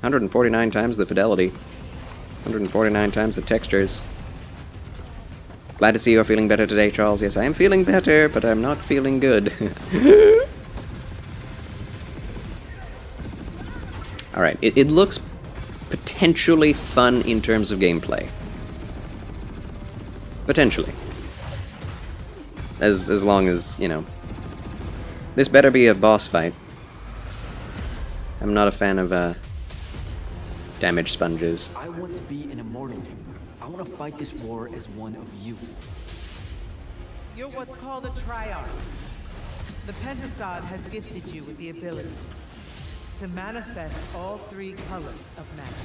149 times the fidelity, 149 times the textures. Glad to see you're feeling better today, Charles. Yes, I am feeling better, but I'm not feeling good. Alright, it looks potentially fun in terms of gameplay. Potentially. As long as, you know, this better be a boss fight. I'm not a fan of damage sponges. I want to be an immortal. I want to fight this war as one of you. You're what's called a Triarch. The Pentasod has gifted you with the ability to manifest all 3 colors of magic.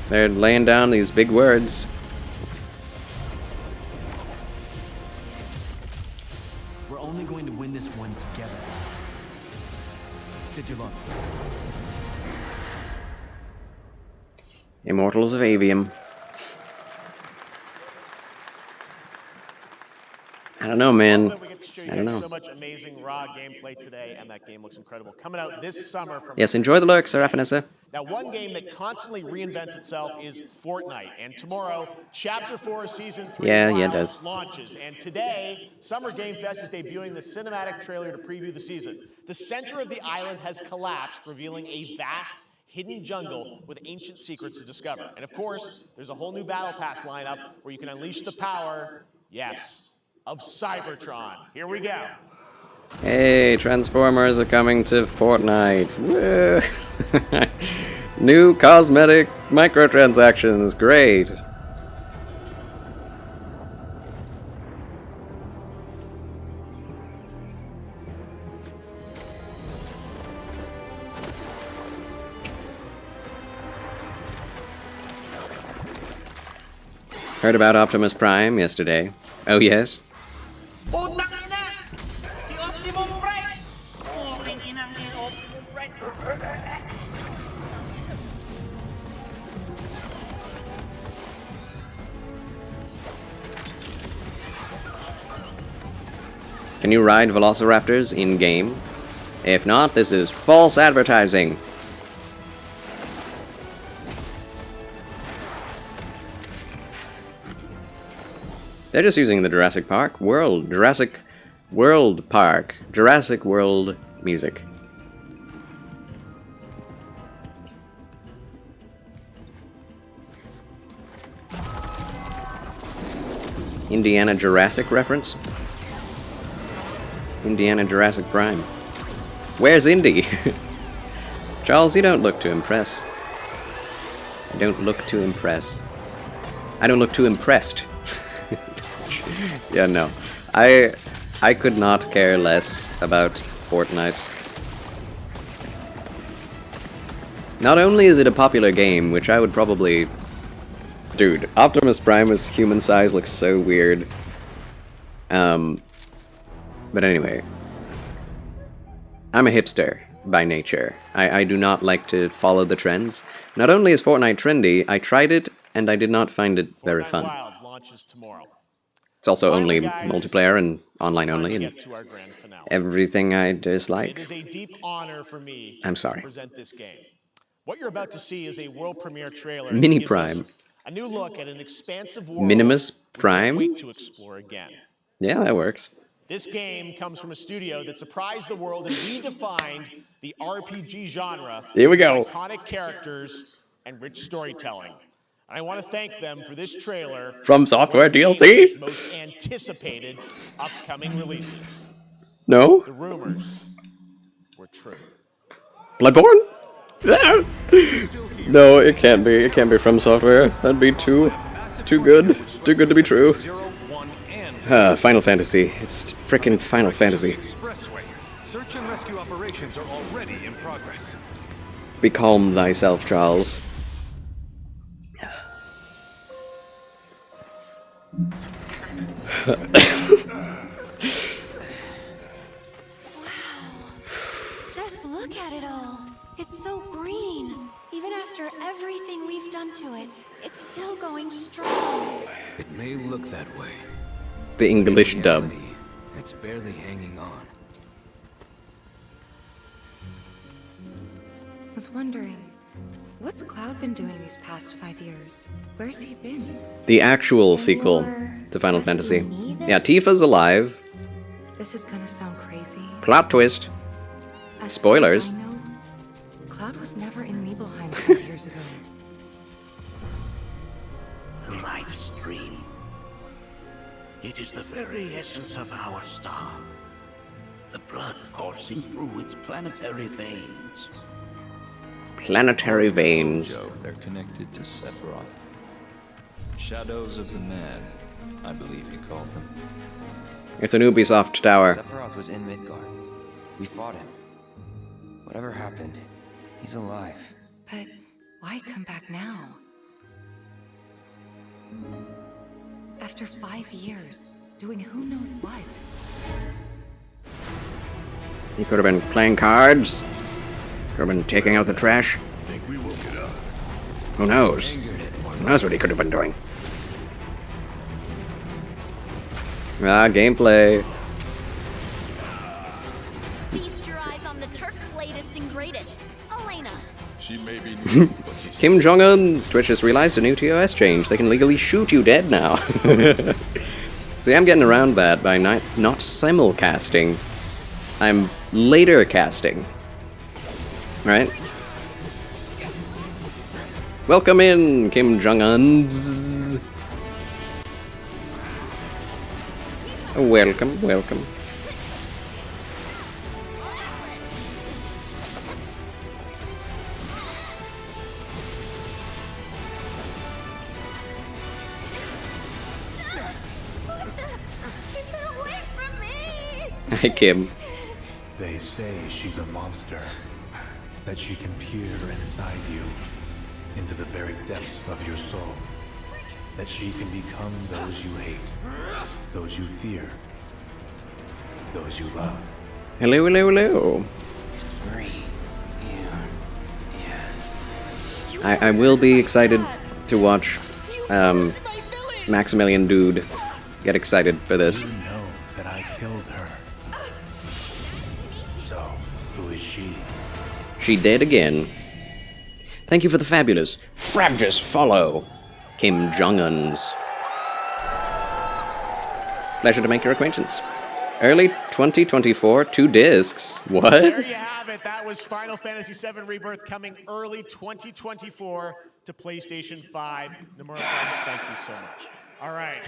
They're laying down these big words. We're only going to win this one together. Sigil up. Immortals of Avium. I don't know, man. I don't know. So much amazing raw gameplay today, and that game looks incredible. Coming out this summer from... Yes, enjoy the lurks, Serafinessa. Now, one game that constantly reinvents itself is Fortnite, and tomorrow, Chapter 4 Season 3 it does. launches. And today, Summer Game Fest is debuting the cinematic trailer to preview the season. The center of the island has collapsed, revealing a vast hidden jungle with ancient secrets to discover. And of course, there's a whole new Battle Pass lineup where you can unleash the power, yes, of Cybertron. Here we go. Hey, Transformers are coming to Fortnite. Woo! New cosmetic microtransactions. Great. Heard about Optimus Prime yesterday. Oh, yes? Can you ride Velociraptors in-game? If not, this is false advertising. They're just using the Jurassic World Park, Jurassic World music. Indiana Jurassic reference? Indiana Jurassic Prime. Where's Indy? Charles, you don't look to impress. I don't look to impress. I don't look too impressed. Yeah, no. I could not care less about Fortnite. Not only is it a popular game, which I would probably... Dude, Optimus Prime's human size looks so weird. But anyway. I'm a hipster by nature. I do not like to follow the trends. Not only is Fortnite trendy, I tried it and I did not find it very fun. Wilds launches tomorrow. It's also Finally, only guys, multiplayer and online it's time only, to and get to our grand finale. everything I It dislike. is a deep honor for me I'm sorry. to present this game. What you're about to see is a world premiere trailer. Mini that gives Prime. us a new look at an expansive world. Minimus we Prime? can't wait to explore again. Yeah, that works. This game comes from a studio that surprised the world and redefined the RPG genre. Here we go. With iconic characters and rich storytelling. And I want to thank them for this trailer. From Software one of the DLC? game's most anticipated upcoming releases. No? The rumors were true. Bloodborne? Ah! No, it can't be. It can't be From Software. That'd be too good. Too good to be true. Final Fantasy. It's frickin' Final Fantasy. Expressway. Search and rescue operations are already in progress. Be calm thyself, Charles. Just look at it all. It's so green. Even after everything we've done to it, it's still going strong. It may look that way. The English dub. It's barely hanging on. Was wondering, what's Cloud been doing these past 5 years? Where's he been? The actual sequel to Final Fantasy. Yeah, Tifa's alive. This is gonna sound crazy. Plot twist. As Spoilers. far as I know, Cloud was never in Nibelheim 5 years ago. The life stream. It is the very essence of our star. The blood coursing through its planetary veins. Planetary veins. They're connected to Sephiroth. Shadows of the Mad, I believe you called them. It's an Ubisoft tower. Sephiroth was in Midgard. We fought him. Whatever happened, he's alive. But why come back now? After 5 years, doing who knows what? He could have been playing cards. Could have been taking out the trash. Think we woke it up. Who knows? Who knows what he could have been doing? Ah, gameplay. Feast your eyes on the Turk's latest and greatest, Elena. She may be new, but she's Kim Jong-un's Twitch has realized a new TOS change. They can legally shoot you dead now. See, I'm getting around that by not simulcasting. I'm later casting. Right? Welcome in, Kim Jong-uns. Welcome, welcome. Hi, Kim. They say she's a monster, that she can peer inside you, into the very depths of your soul, that she can become those you hate, those you fear, those you love. Hello, hello, hello. I will be excited to watch Maximilian Dude get excited for this. You know that I killed her. So, who is she? She dead again. Thank you for the fabulous Frabjous follow, Kim Jong-uns. Pleasure to make your acquaintance. Early 2024, 2 discs. What? There you have it. That was Final Fantasy VII Rebirth coming early 2024 to PlayStation 5. Nomura-san, thank you so much. All right.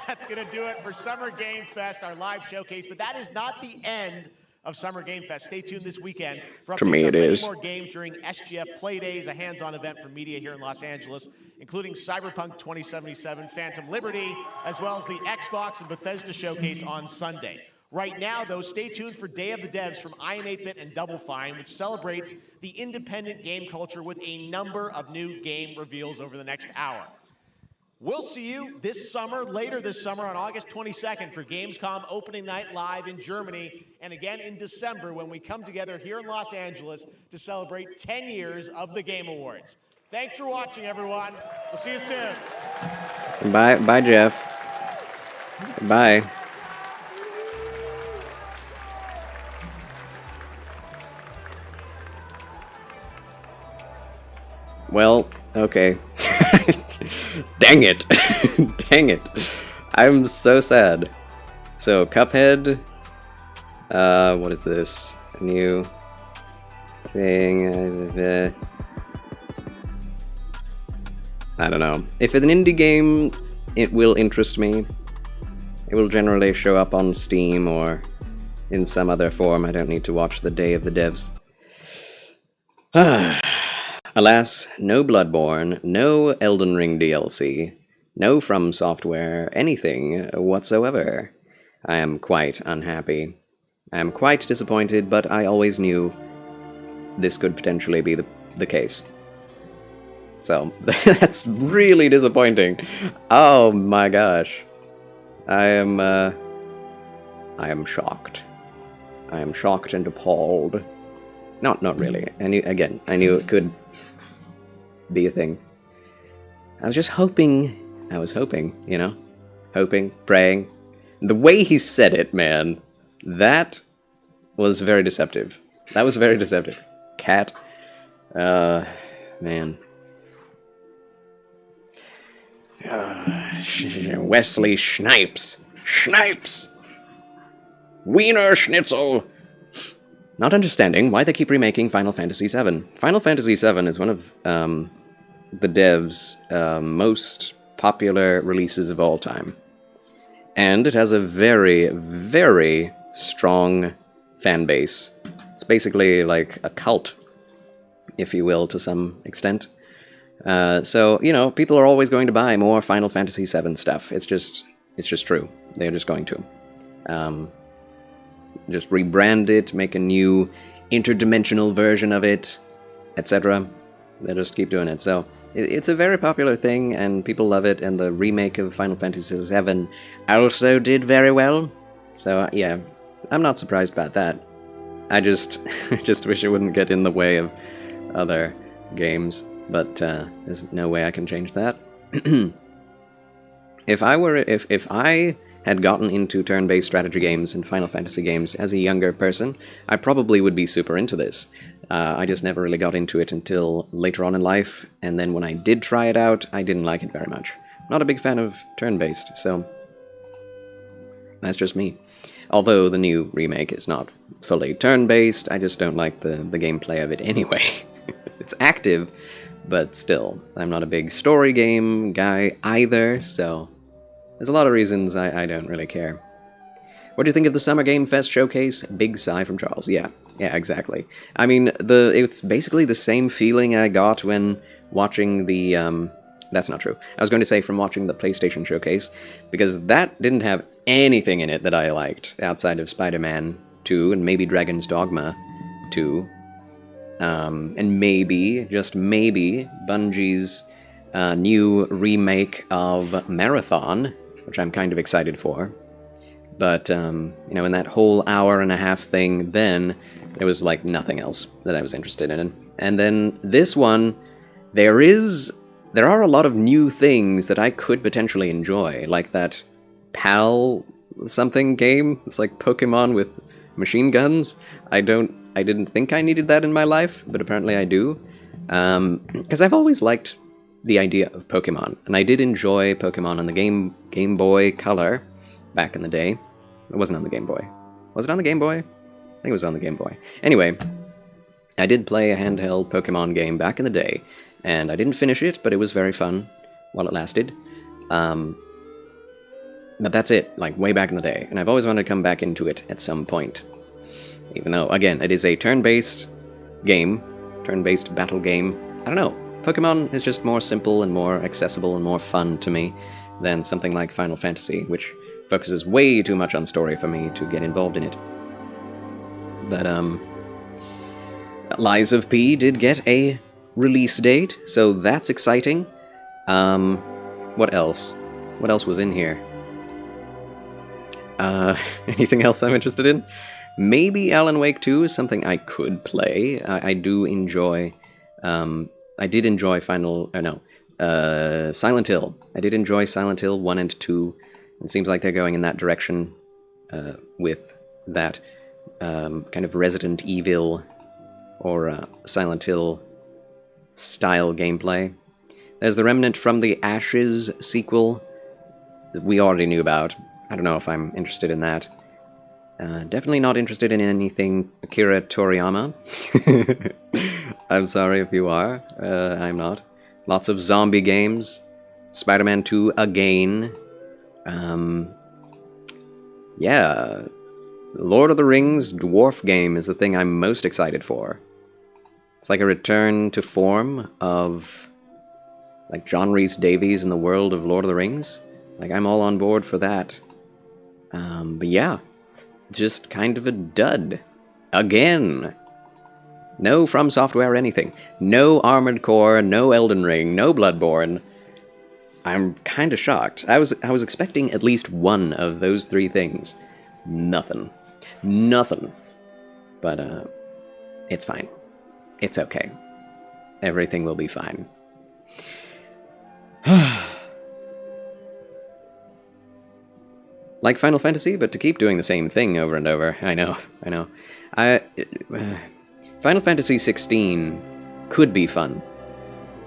That's going to do it for Summer Game Fest, our live showcase. But that is not the end of Summer Game Fest. Stay tuned this weekend for To me, updates on it many is. more games during SGF Play Days, a hands-on event for media here in Los Angeles, including Cyberpunk 2077, Phantom Liberty, as well as the Xbox and Bethesda showcase on Sunday. Right now, though, stay tuned for Day of the Devs from IM8bit and Double Fine, which celebrates the independent game culture with a number of new game reveals over the next hour. We'll see you later this summer on August 22nd for Gamescom Opening Night Live in Germany, and again in December when we come together here in Los Angeles to celebrate 10 years of the Game Awards. Thanks for watching, everyone. We'll see you soon. Bye, Jeff. Bye. Well, okay. Dang it. Dang it. I'm so sad. So, Cuphead. What is this? A new thing. I don't know. If it's an indie game, it will interest me. It will generally show up on Steam or in some other form. I don't need to watch the Day of the Devs. Alas, no Bloodborne, no Elden Ring DLC, no From Software, anything whatsoever. I am quite unhappy. I am quite disappointed, but I always knew this could potentially be the case. So, that's really disappointing. Oh my gosh. I am shocked. I am shocked and appalled. Not really. I knew it could be a thing. I was just hoping, you know? Hoping, praying. The way he said it, man, that was very deceptive. That was very deceptive. Cat. Man. Wesley Snipes. Snipes! Wiener Schnitzel! Not understanding why they keep remaking Final Fantasy VII. Final Fantasy VII is one of the devs' most popular releases of all time. And it has a very, very strong fan base. It's basically like a cult, if you will, to some extent. So, you know, people are always going to buy more Final Fantasy VII stuff. It's just true. They're just going to. Just rebrand it, make a new interdimensional version of it, etc. They just keep doing it. So, it's a very popular thing, and people love it, and the remake of Final Fantasy VII also did very well. So, yeah, I'm not surprised about that. I just wish it wouldn't get in the way of other games. but there's no way I can change that. If I had gotten into turn-based strategy games and Final Fantasy games as a younger person, I probably would be super into this. I just never really got into it until later on in life, and then when I did try it out, I didn't like it very much. Not a big fan of turn-based, so that's just me. Although the new remake is not fully turn-based, I just don't like the gameplay of it anyway. It's active, but still, I'm not a big story game guy either, so there's a lot of reasons I don't really care. What do you think of the Summer Game Fest showcase? Big sigh from Charles. Yeah, exactly. I mean, it's basically the same feeling I got when watching the... that's not true. I was going to say from watching the PlayStation showcase, because that didn't have anything in it that I liked, outside of Spider-Man 2 and maybe Dragon's Dogma 2. And maybe, just maybe, Bungie's new remake of Marathon, which I'm kind of excited for. But, you know, in that whole hour-and-a-half thing then, there was, like, nothing else that I was interested in. And then this one, there are a lot of new things that I could potentially enjoy, like that PAL something game. It's like Pokemon with machine guns. I didn't think I needed that in my life, but apparently I do. Because I've always liked the idea of Pokemon, and I did enjoy Pokemon on the Game Boy Color back in the day. It wasn't on the Game Boy. Was it on the Game Boy? I think it was on the Game Boy. Anyway, I did play a handheld Pokemon game back in the day, and I didn't finish it, but it was very fun while it lasted. But that's it, like, way back in the day, and I've always wanted to come back into it at some point. Even though, again, it is a turn-based game, turn-based battle game. I don't know, Pokemon is just more simple and more accessible and more fun to me than something like Final Fantasy, which focuses way too much on story for me to get involved in it. But, Lies of P did get a release date, so that's exciting. What else? What else was in here? Anything else I'm interested in? Maybe Alan Wake 2 is something I could play. I do enjoy... I did enjoy Silent Hill. I did enjoy Silent Hill 1 and 2. It seems like they're going in that direction with that kind of Resident Evil or Silent Hill style gameplay. There's the Remnant from the Ashes sequel that we already knew about. I don't know if I'm interested in that. Definitely not interested in anything Akira Toriyama. I'm sorry if you are. I'm not. Lots of zombie games. Spider-Man 2 again. Yeah. Lord of the Rings dwarf game is the thing I'm most excited for. It's like a return to form of like John Rhys Davies in the world of Lord of the Rings. Like, I'm all on board for that. But yeah. Just kind of a dud. Again. No From Software anything. No Armored Core, no Elden Ring, no Bloodborne. I'm kind of shocked. I was expecting at least one of those three things. Nothing. Nothing. But, it's fine. It's okay. Everything will be fine. Like Final Fantasy, but to keep doing the same thing over and over. I know. Final Fantasy 16 could be fun.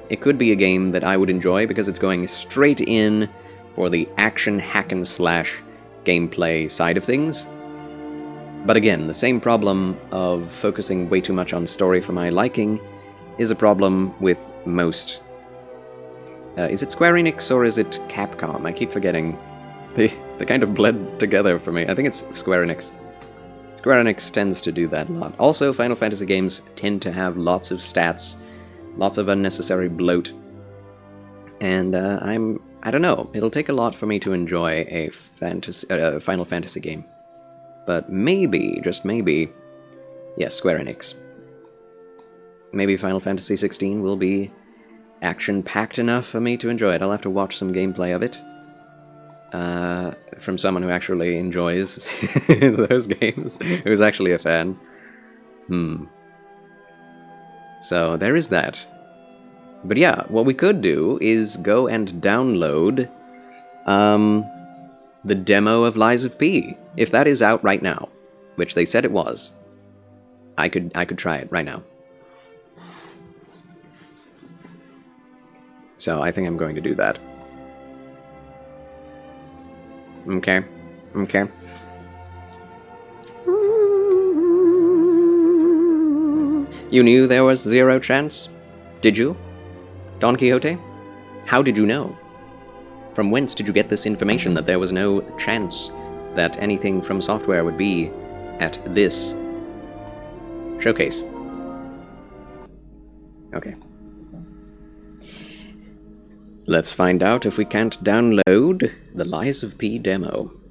It could be a game that I would enjoy because it's going straight in for the action hack-and-slash gameplay side of things. But again, the same problem of focusing way too much on story for my liking is a problem with most... is it Square Enix or is it Capcom? I keep forgetting. They kind of bled together for me. I think it's Square Enix. Square Enix tends to do that a lot. Also, Final Fantasy games tend to have lots of stats, lots of unnecessary bloat. And I don't know, it'll take a lot for me to enjoy a Final Fantasy game. But maybe, just maybe, yes, Square Enix. Maybe Final Fantasy 16 will be action-packed enough for me to enjoy it. I'll have to watch some gameplay of it. From someone who actually enjoys those games, who's actually a fan. So, there is that. But yeah, what we could do is go and download the demo of Lies of P. If that is out right now, which they said it was, I could try it right now. So I think I'm going to do that. Okay. Okay. You knew there was 0 chance? Did you? Don Quixote? How did you know? From whence did you get this information that there was no chance that anything from Software would be at this showcase? Okay. Let's find out if we can't download the Lies of P demo.